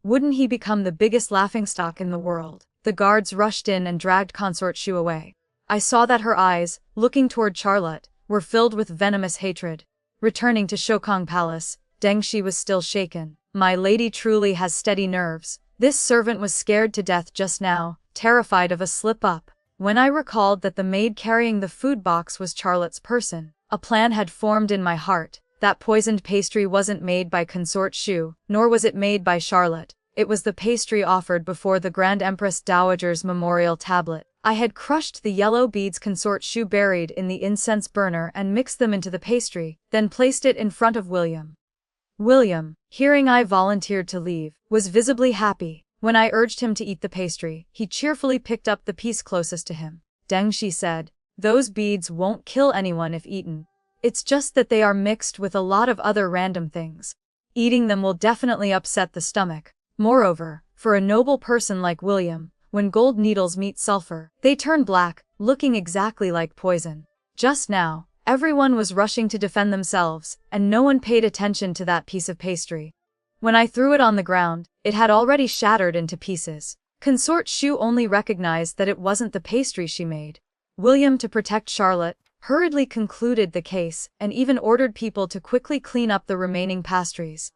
wouldn't he become the biggest laughingstock in the world? The guards rushed in and dragged Consort Shu away. I saw that her eyes, looking toward Charlotte, were filled with venomous hatred. Returning to Shukang Palace, Deng Shi was still shaken. My lady truly has steady nerves. This servant was scared to death just now, terrified of a slip-up. When I recalled that the maid carrying the food box was Charlotte's person, a plan had formed in my heart. That poisoned pastry wasn't made by Consort Shu, nor was it made by Charlotte. It was the pastry offered before the Grand Empress Dowager's memorial tablet. I had crushed the yellow beads Consort Shu buried in the incense burner and mixed them into the pastry, then placed it in front of William. William, hearing I volunteered to leave, was visibly happy. When I urged him to eat the pastry, he cheerfully picked up the piece closest to him. Deng, she said, those beads won't kill anyone if eaten. It's just that they are mixed with a lot of other random things. Eating them will definitely upset the stomach. Moreover, for a noble person like William, when gold needles meet sulfur, they turn black, looking exactly like poison. Just now, everyone was rushing to defend themselves, and no one paid attention to that piece of pastry. When I threw it on the ground, it had already shattered into pieces. Consort Shu only recognized that it wasn't the pastry she made. William, to protect Charlotte, hurriedly concluded the case and even ordered people to quickly clean up the remaining pastries.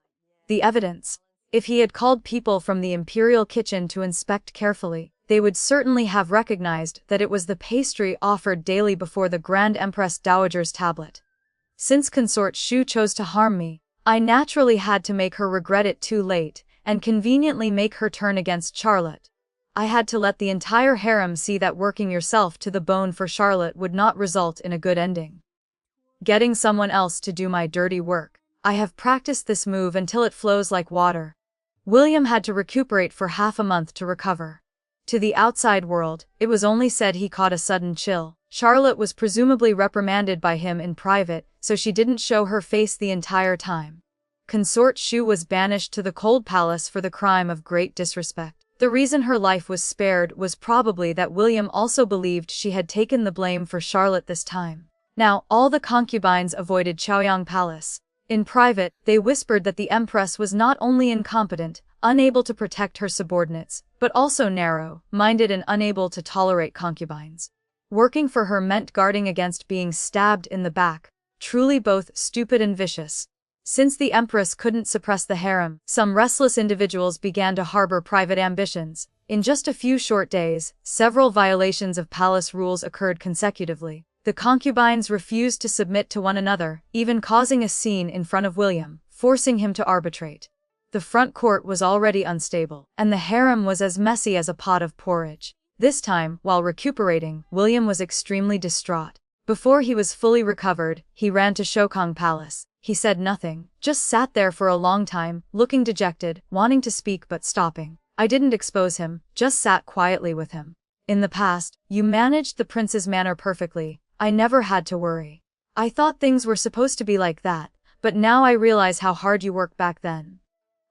The evidence. If he had called people from the imperial kitchen to inspect carefully, they would certainly have recognized that it was the pastry offered daily before the Grand Empress Dowager's tablet. Since Consort Shu chose to harm me, I naturally had to make her regret it too late, and conveniently make her turn against Charlotte. I had to let the entire harem see that working yourself to the bone for Charlotte would not result in a good ending. Getting someone else to do my dirty work. I have practiced this move until it flows like water. William had to recuperate for half a month to recover. To the outside world, it was only said he caught a sudden chill. Charlotte was presumably reprimanded by him in private, so she didn't show her face the entire time. Consort Shu was banished to the cold palace for the crime of great disrespect. The reason her life was spared was probably that William also believed she had taken the blame for Charlotte this time. Now, all the concubines avoided Chaoyang Palace. In private, they whispered that the Empress was not only incompetent, unable to protect her subordinates, but also narrow-minded and unable to tolerate concubines. Working for her meant guarding against being stabbed in the back, truly both stupid and vicious. Since the Empress couldn't suppress the harem, some restless individuals began to harbor private ambitions. In just a few short days, several violations of palace rules occurred consecutively. The concubines refused to submit to one another, even causing a scene in front of William, forcing him to arbitrate. The front court was already unstable, and the harem was as messy as a pot of porridge. This time, while recuperating, William was extremely distraught. Before he was fully recovered, he ran to Shokong Palace. He said nothing, just sat there for a long time, looking dejected, wanting to speak but stopping. I didn't expose him, just sat quietly with him. In the past, you managed the prince's manor perfectly. I never had to worry. I thought things were supposed to be like that, but now I realize how hard you worked back then.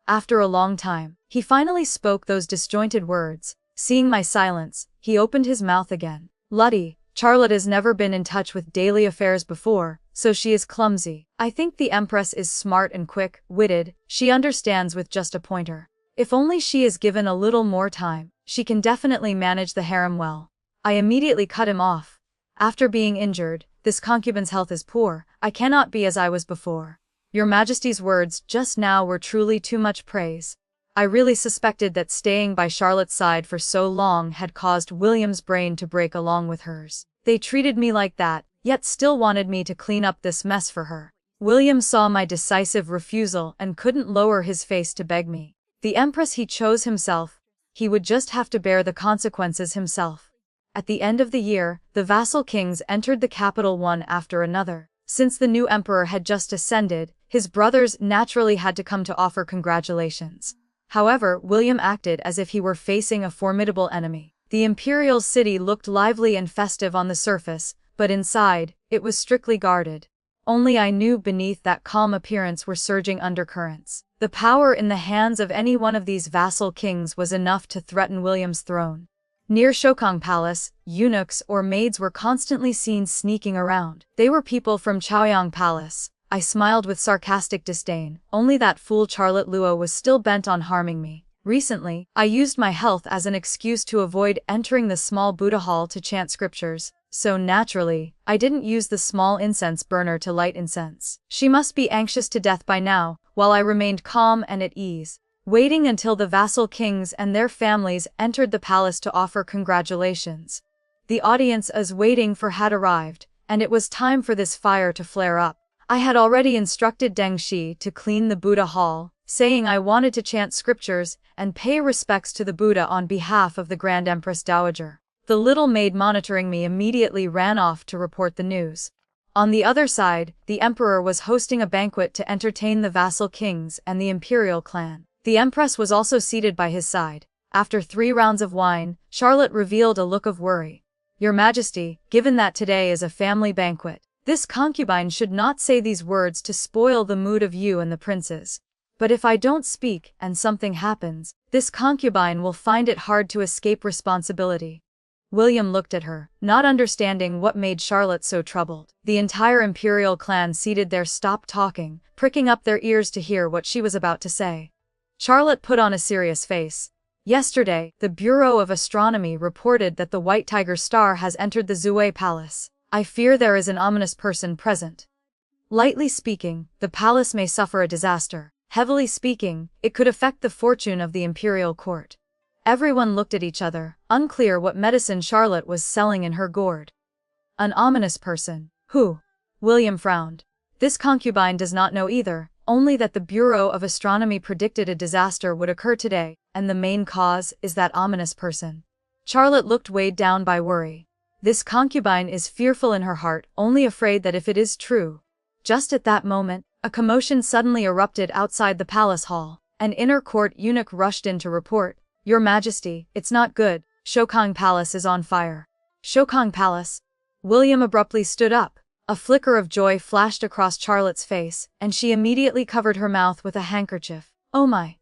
After a long time, he finally spoke those disjointed words. Seeing my silence, he opened his mouth again. Luddy, Charlotte has never been in touch with daily affairs before, so she is clumsy. I think the Empress is smart and quick-witted. She understands with just a pointer. If only she is given a little more time, she can definitely manage the harem well. I immediately cut him off. After being injured, this concubine's health is poor. I cannot be as I was before. Your Majesty's words just now were truly too much praise. I really suspected that staying by Charlotte's side for so long had caused William's brain to break along with hers. They treated me like that, yet still wanted me to clean up this mess for her. William saw my decisive refusal and couldn't lower his face to beg me. The Empress he chose himself. He would just have to bear the consequences himself. At the end of the year, the vassal kings entered the capital one after another. Since the new emperor had just ascended, his brothers naturally had to come to offer congratulations. However, William acted as if he were facing a formidable enemy. The imperial city looked lively and festive on the surface, but inside, it was strictly guarded. Only I knew beneath that calm appearance were surging undercurrents. The power in the hands of any one of these vassal kings was enough to threaten William's throne. Near Shokong Palace, eunuchs or maids were constantly seen sneaking around. They were people from Chaoyang Palace. I smiled with sarcastic disdain. Only that fool Charlotte Luo was still bent on harming me. Recently, I used my health as an excuse to avoid entering the small Buddha hall to chant scriptures, so naturally, I didn't use the small incense burner to light incense. She must be anxious to death by now. while I remained calm and at ease, waiting until the vassal kings and their families entered the palace to offer congratulations. The audience I was waiting for had arrived, and it was time for this fire to flare up. I had already instructed Deng Shi to clean the Buddha hall, saying I wanted to chant scriptures and pay respects to the Buddha on behalf of the Grand Empress Dowager. The little maid monitoring me immediately ran off to report the news. On the other side, the emperor was hosting a banquet to entertain the vassal kings and the imperial clan. The empress was also seated by his side. After 3 rounds of wine, Charlotte revealed a look of worry. "Your Majesty, given that today is a family banquet, this concubine should not say these words to spoil the mood of you and the princes. But if I don't speak and something happens, this concubine will find it hard to escape responsibility." William looked at her, not understanding what made Charlotte so troubled. The entire imperial clan seated there stopped talking, pricking up their ears to hear what she was about to say. Charlotte put on a serious face. "Yesterday, the Bureau of Astronomy reported that the White Tiger star has entered the Zue Palace. I fear there is an ominous person present. Lightly speaking, the palace may suffer a disaster. Heavily speaking, it could affect the fortune of the imperial court." Everyone looked at each other, unclear what medicine Charlotte was selling in her gourd. "An ominous person? Who?" William frowned. "This concubine does not know either, only that the Bureau of Astronomy predicted a disaster would occur today, and the main cause is that ominous person." Charlotte looked weighed down by worry. This concubine is fearful in her heart, only afraid that if it is true. Just at that moment, a commotion suddenly erupted outside the palace hall. An inner court eunuch rushed in to report, "Your Majesty, it's not good, Shokang Palace is on fire." "Shokang Palace?" William abruptly stood up. A flicker of joy flashed across Charlotte's face, and she immediately covered her mouth with a handkerchief. "Oh my!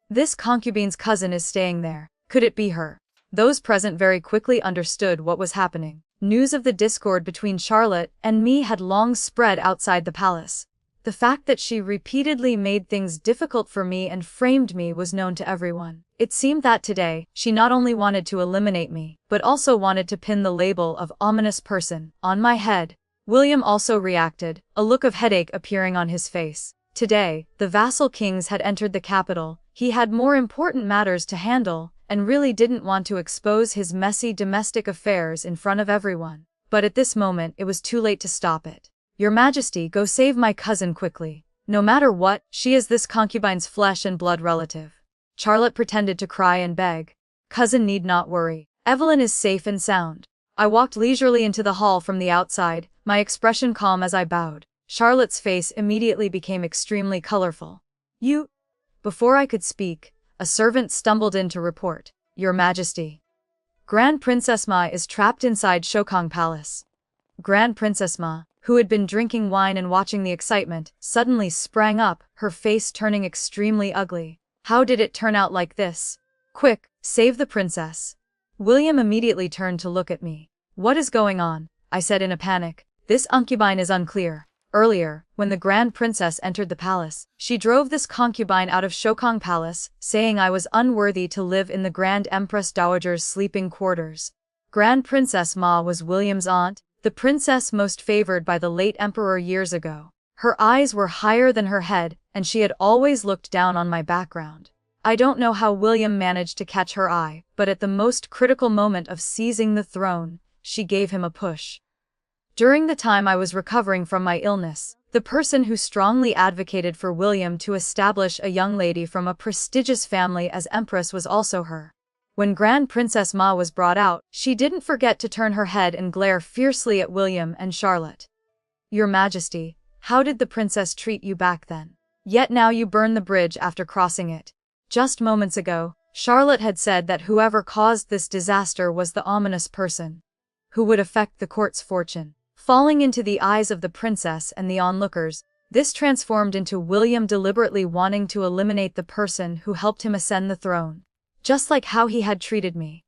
This concubine's cousin is staying there. Could it be her?" Those present very quickly understood what was happening. News of the discord between Charlotte and me had long spread outside the palace. The fact that she repeatedly made things difficult for me and framed me was known to everyone. It seemed that today, she not only wanted to eliminate me, but also wanted to pin the label of ominous person on my head. William also reacted, a look of headache appearing on his face. Today, the vassal kings had entered the capital. He had more important matters to handle, and really didn't want to expose his messy domestic affairs in front of everyone. But at this moment it was too late to stop it. "Your Majesty, go save my cousin quickly. No matter what, she is this concubine's flesh and blood relative." Charlotte pretended to cry and beg. "Cousin need not worry. Evelyn is safe and sound." I walked leisurely into the hall from the outside, my expression calm as I bowed. Charlotte's face immediately became extremely colorful. "You—" Before I could speak, a servant stumbled in to report, "Your Majesty, Grand Princess Ma is trapped inside Shokang Palace." Grand Princess Ma, who had been drinking wine and watching the excitement, suddenly sprang up, her face turning extremely ugly. "How did it turn out like this? Quick, save the princess." William immediately turned to look at me. "What is going on?" I said in a panic. "This concubine is unclear. Earlier, when the Grand Princess entered the palace, she drove this concubine out of Shokang Palace, saying I was unworthy to live in the Grand Empress Dowager's sleeping quarters." Grand Princess Ma was William's aunt, the princess most favored by the late emperor years ago. Her eyes were higher than her head, and she had always looked down on my background. I don't know how William managed to catch her eye, but at the most critical moment of seizing the throne, she gave him a push. During the time I was recovering from my illness, the person who strongly advocated for William to establish a young lady from a prestigious family as Empress was also her. When Grand Princess Ma was brought out, she didn't forget to turn her head and glare fiercely at William and Charlotte. "Your Majesty, how did the princess treat you back then? Yet now you burn the bridge after crossing it." Just moments ago, Charlotte had said that whoever caused this disaster was the ominous person who would affect the court's fortune. Falling into the eyes of the princess and the onlookers, this transformed into William deliberately wanting to eliminate the person who helped him ascend the throne. Just like how he had treated me.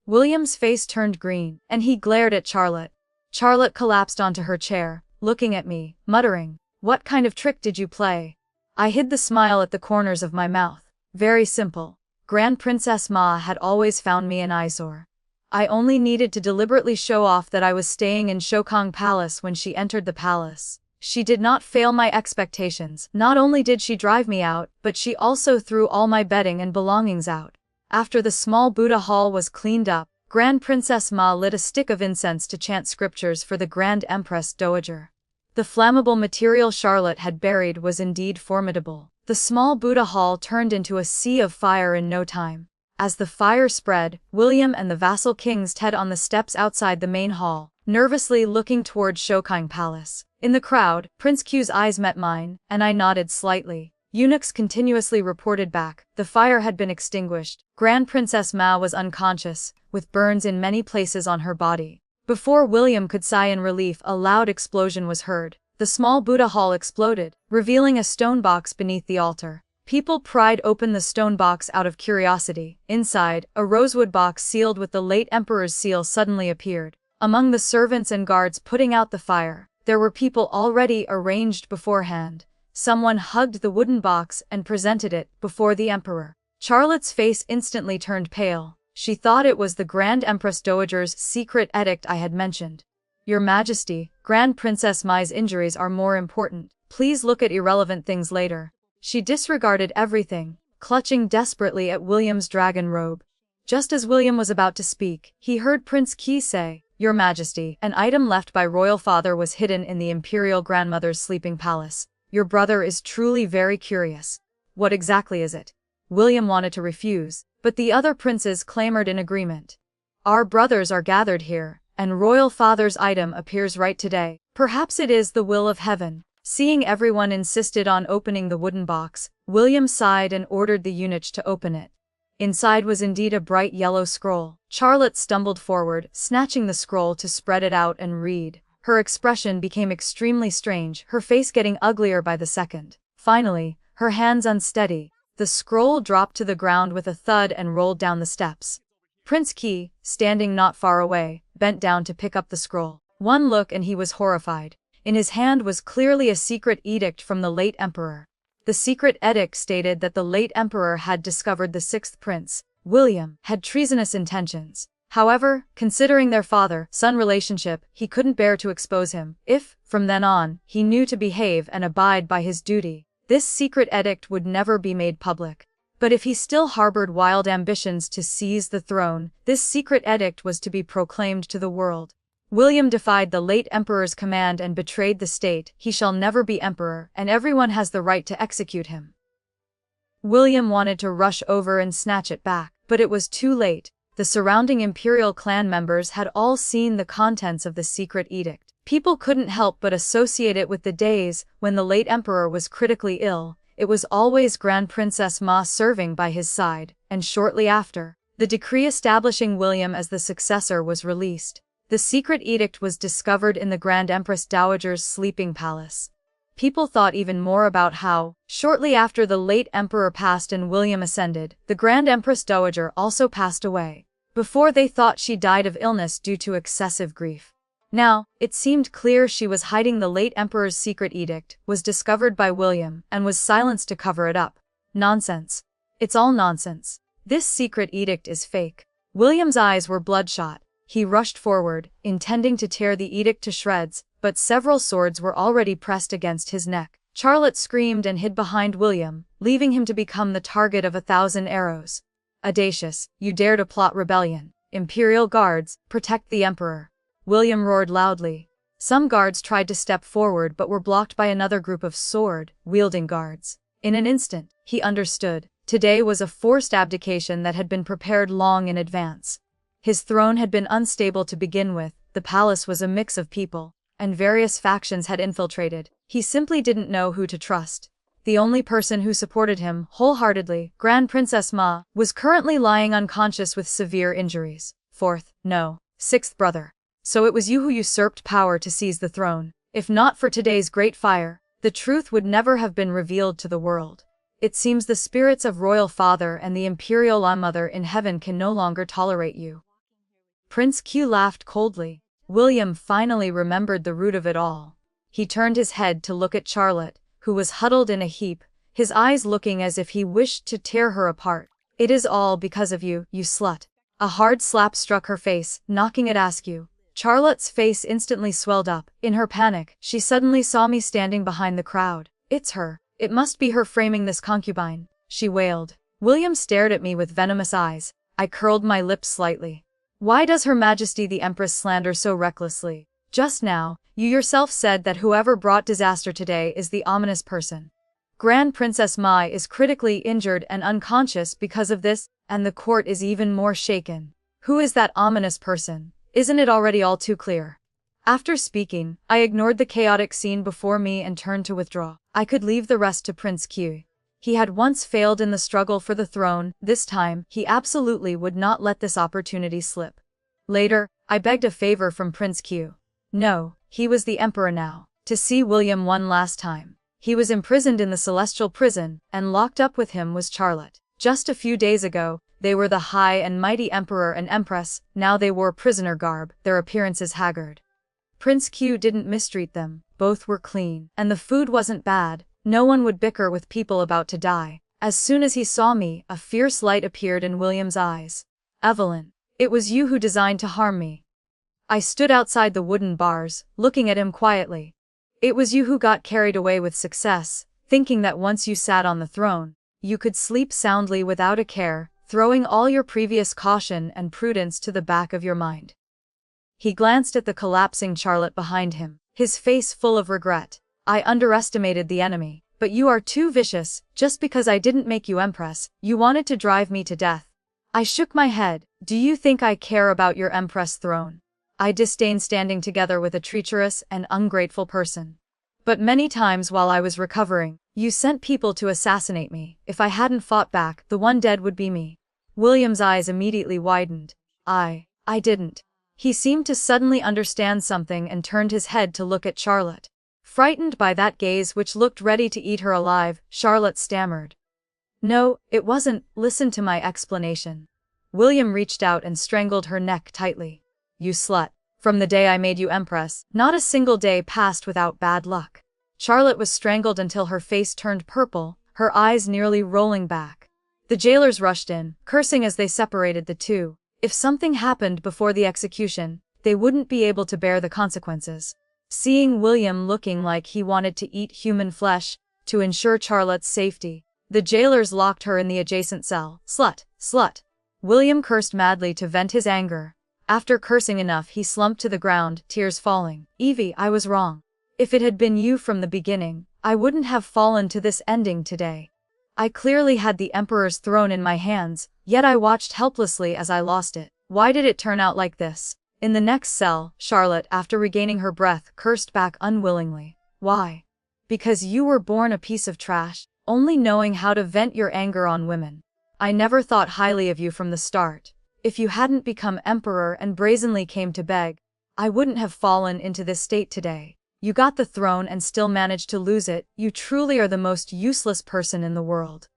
William's face turned green, and he glared at Charlotte. Charlotte collapsed onto her chair, looking at me, muttering, "What kind of trick did you play?" I hid the smile at the corners of my mouth. Very simple. Grand Princess Ma had always found me an eyesore. I only needed to deliberately show off that I was staying in Shokang Palace when she entered the palace. She did not fail my expectations. Not only did she drive me out, but she also threw all my bedding and belongings out. After the small Buddha hall was cleaned up, Grand Princess Ma lit a stick of incense to chant scriptures for the Grand Empress Dowager. The flammable material Charlotte had buried was indeed formidable. The small Buddha hall turned into a sea of fire in no time. As the fire spread, William and the vassal kings stood on the steps outside the main hall, nervously looking toward Shokang Palace. In the crowd, Prince Q's eyes met mine, and I nodded slightly. Eunuchs continuously reported back. The fire had been extinguished. Grand Princess Ma was unconscious, with burns in many places on her body. Before William could sigh in relief, a loud explosion was heard. The small Buddha hall exploded, revealing a stone box beneath the altar. People pried open the stone box out of curiosity. Inside, a rosewood box sealed with the late emperor's seal suddenly appeared. Among the servants and guards putting out the fire, there were people already arranged beforehand. Someone hugged the wooden box and presented it before the emperor. Charlotte's face instantly turned pale. She thought it was the Grand Empress Dowager's secret edict I had mentioned. Your Majesty, Grand Princess Mai's injuries are more important. Please look at irrelevant things later. She disregarded everything, clutching desperately at William's dragon robe. Just as William was about to speak, he heard Prince Qi say, Your Majesty, an item left by royal father was hidden in the imperial grandmother's sleeping palace. Your brother is truly very curious. What exactly is it? William wanted to refuse, but the other princes clamored in agreement. Our brothers are gathered here, and royal father's item appears right today. Perhaps it is the will of heaven. Seeing everyone insisted on opening the wooden box, William sighed and ordered the eunuch to open it. Inside was indeed a bright yellow scroll. Charlotte stumbled forward, snatching the scroll to spread it out and read. Her expression became extremely strange, her face getting uglier by the second. Finally, her hands unsteady, the scroll dropped to the ground with a thud and rolled down the steps. Prince Qi, standing not far away, bent down to pick up the scroll. One look and he was horrified. In his hand was clearly a secret edict from the late emperor. The secret edict stated that the late emperor had discovered the sixth prince, William, had treasonous intentions. However, considering their father-son relationship, he couldn't bear to expose him. If, from then on, he knew to behave and abide by his duty, this secret edict would never be made public. But if he still harbored wild ambitions to seize the throne, this secret edict was to be proclaimed to the world. William defied the late emperor's command and betrayed the state. He shall never be emperor, and everyone has the right to execute him. William wanted to rush over and snatch it back, but it was too late. The surrounding imperial clan members had all seen the contents of the secret edict. People couldn't help but associate it with the days when the late emperor was critically ill. It was always Grand Princess Ma serving by his side, and shortly after, the decree establishing William as the successor was released. The secret edict was discovered in the Grand Empress Dowager's sleeping palace. People thought even more about how, shortly after the late emperor passed and William ascended, the Grand Empress Dowager also passed away. Before they thought she died of illness due to excessive grief. Now, it seemed clear she was hiding the late emperor's secret edict, was discovered by William, and was silenced to cover it up. Nonsense. It's all nonsense. This secret edict is fake. William's eyes were bloodshot. He rushed forward, intending to tear the edict to shreds, but several swords were already pressed against his neck. Charlotte screamed and hid behind William, leaving him to become the target of 1,000 arrows. Audacious, you dare to plot rebellion. Imperial guards, protect the emperor. William roared loudly. Some guards tried to step forward but were blocked by another group of sword-wielding guards. In an instant, he understood. Today was a forced abdication that had been prepared long in advance. His throne had been unstable to begin with, the palace was a mix of people, and various factions had infiltrated. He simply didn't know who to trust. The only person who supported him wholeheartedly, Grand Princess Ma, was currently lying unconscious with severe injuries. Sixth brother. So it was you who usurped power to seize the throne. If not for today's great fire, the truth would never have been revealed to the world. It seems the spirits of royal father and the imperial mother in heaven can no longer tolerate you. Prince Q laughed coldly. William finally remembered the root of it all. He turned his head to look at Charlotte, who was huddled in a heap, his eyes looking as if he wished to tear her apart. It is all because of you, you slut. A hard slap struck her face, knocking it askew. Charlotte's face instantly swelled up. In her panic, she suddenly saw me standing behind the crowd. It's her. It must be her framing this concubine, she wailed. William stared at me with venomous eyes. I curled my lips slightly. Why does Her Majesty the Empress slander so recklessly? Just now, you yourself said that whoever brought disaster today is the ominous person. Grand Princess Mai is critically injured and unconscious because of this, and the court is even more shaken. Who is that ominous person? Isn't it already all too clear? After speaking, I ignored the chaotic scene before me and turned to withdraw. I could leave the rest to Prince Q. He had once failed in the struggle for the throne. This time, he absolutely would not let this opportunity slip. Later, I begged a favor from Prince Q. No, he was the emperor now. To see William one last time. He was imprisoned in the celestial prison, and locked up with him was Charlotte. Just a few days ago, they were the high and mighty emperor and empress, now they wore prisoner garb, their appearances haggard. Prince Q didn't mistreat them, both were clean, and the food wasn't bad. No one would bicker with people about to die. As soon as he saw me, a fierce light appeared in William's eyes. Evelyn, it was you who designed to harm me. I stood outside the wooden bars, looking at him quietly. It was you who got carried away with success, thinking that once you sat on the throne, you could sleep soundly without a care, throwing all your previous caution and prudence to the back of your mind. He glanced at the collapsing Charlotte behind him, his face full of regret. I underestimated the enemy, but you are too vicious. Just because I didn't make you empress, you wanted to drive me to death. I shook my head. Do you think I care about your empress throne? I disdain standing together with a treacherous and ungrateful person. But many times while I was recovering, you sent people to assassinate me. If I hadn't fought back, the one dead would be me. William's eyes immediately widened. I didn't. He seemed to suddenly understand something and turned his head to look at Charlotte. Frightened by that gaze which looked ready to eat her alive, Charlotte stammered. No, it wasn't. Listen to my explanation. William reached out and strangled her neck tightly. You slut. From the day I made you empress, not a single day passed without bad luck. Charlotte was strangled until her face turned purple, her eyes nearly rolling back. The jailers rushed in, cursing as they separated the two. If something happened before the execution, they wouldn't be able to bear the consequences. Seeing William looking like he wanted to eat human flesh, to ensure Charlotte's safety, the jailers locked her in the adjacent cell. Slut, slut. William cursed madly to vent his anger. After cursing enough, he slumped to the ground, tears falling. Evie, I was wrong. If it had been you from the beginning, I wouldn't have fallen to this ending today. I clearly had the emperor's throne in my hands, yet I watched helplessly as I lost it. Why did it turn out like this? In the next cell, Charlotte, after regaining her breath, cursed back unwillingly. Why? Because you were born a piece of trash, only knowing how to vent your anger on women. I never thought highly of you from the start. If you hadn't become emperor and brazenly came to beg, I wouldn't have fallen into this state today. You got the throne and still managed to lose it. You truly are the most useless person in the world.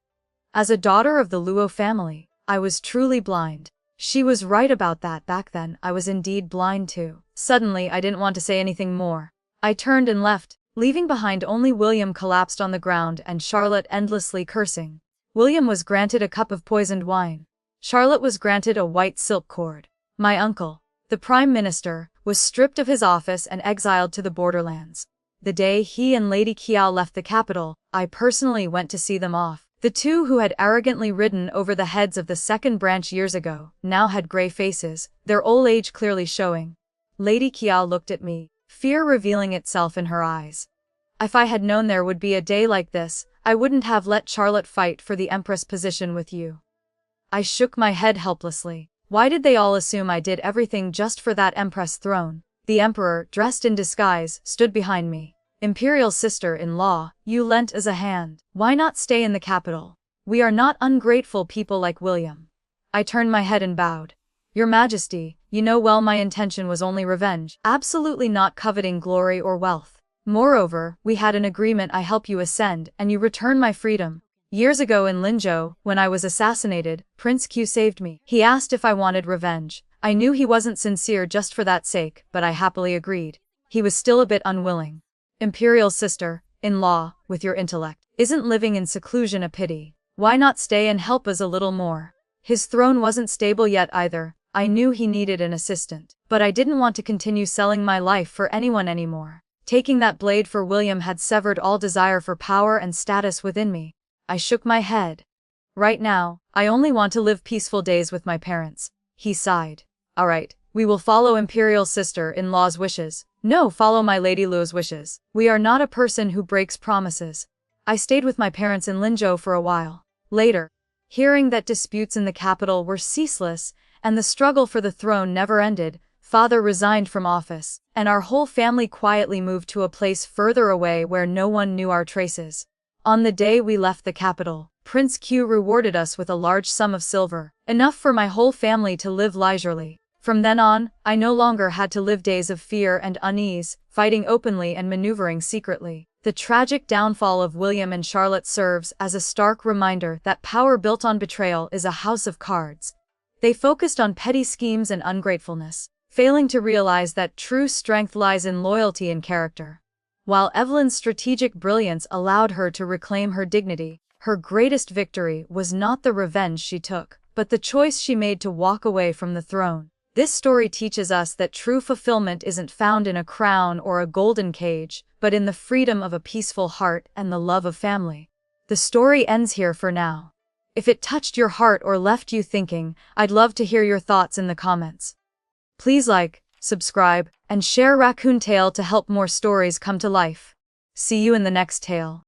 As a daughter of the Luo family, I was truly blind. She was right about that. Back then, I was indeed blind too. Suddenly, I didn't want to say anything more. I turned and left, leaving behind only William collapsed on the ground and Charlotte endlessly cursing. William was granted a cup of poisoned wine. Charlotte was granted a white silk cord. My uncle, the Prime Minister, was stripped of his office and exiled to the borderlands. The day he and Lady Qiao left the capital, I personally went to see them off. The two who had arrogantly ridden over the heads of the second branch years ago, now had grey faces, their old age clearly showing. Lady Qiao looked at me, fear revealing itself in her eyes. If I had known there would be a day like this, I wouldn't have let Charlotte fight for the Empress position with you. I shook my head helplessly. Why did they all assume I did everything just for that Empress throne? The Emperor, dressed in disguise, stood behind me. Imperial sister-in-law, you lent us a hand. Why not stay in the capital? We are not ungrateful people like William. I turned my head and bowed. Your Majesty, you know well my intention was only revenge, absolutely not coveting glory or wealth. Moreover, we had an agreement. I help you ascend, and you return my freedom. Years ago in Linzhou, when I was assassinated, Prince Q saved me. He asked if I wanted revenge. I knew he wasn't sincere just for that sake, but I happily agreed. He was still a bit unwilling. Imperial sister-in-law, with your intellect, isn't living in seclusion a pity? Why not stay and help us a little more? His throne wasn't stable yet either. I knew he needed an assistant, but I didn't want to continue selling my life for anyone anymore. Taking that blade for William had severed all desire for power and status within me. I shook my head. Right now, I only want to live peaceful days with my parents. He sighed. Alright, we will follow Imperial Sister-in-law's wishes. No, follow my Lady Luo's wishes. We are not a person who breaks promises. I stayed with my parents in Linzhou for a while. Later, hearing that disputes in the capital were ceaseless, and the struggle for the throne never ended, Father resigned from office, and our whole family quietly moved to a place further away where no one knew our traces. On the day we left the capital, Prince Q rewarded us with a large sum of silver, enough for my whole family to live leisurely. From then on, I no longer had to live days of fear and unease, fighting openly and maneuvering secretly. The tragic downfall of William and Charlotte serves as a stark reminder that power built on betrayal is a house of cards. They focused on petty schemes and ungratefulness, failing to realize that true strength lies in loyalty and character. While Evelyn's strategic brilliance allowed her to reclaim her dignity, her greatest victory was not the revenge she took, but the choice she made to walk away from the throne. This story teaches us that true fulfillment isn't found in a crown or a golden cage, but in the freedom of a peaceful heart and the love of family. The story ends here for now. If it touched your heart or left you thinking, I'd love to hear your thoughts in the comments. Please like, subscribe, and share Raccoon Tale to help more stories come to life. See you in the next tale.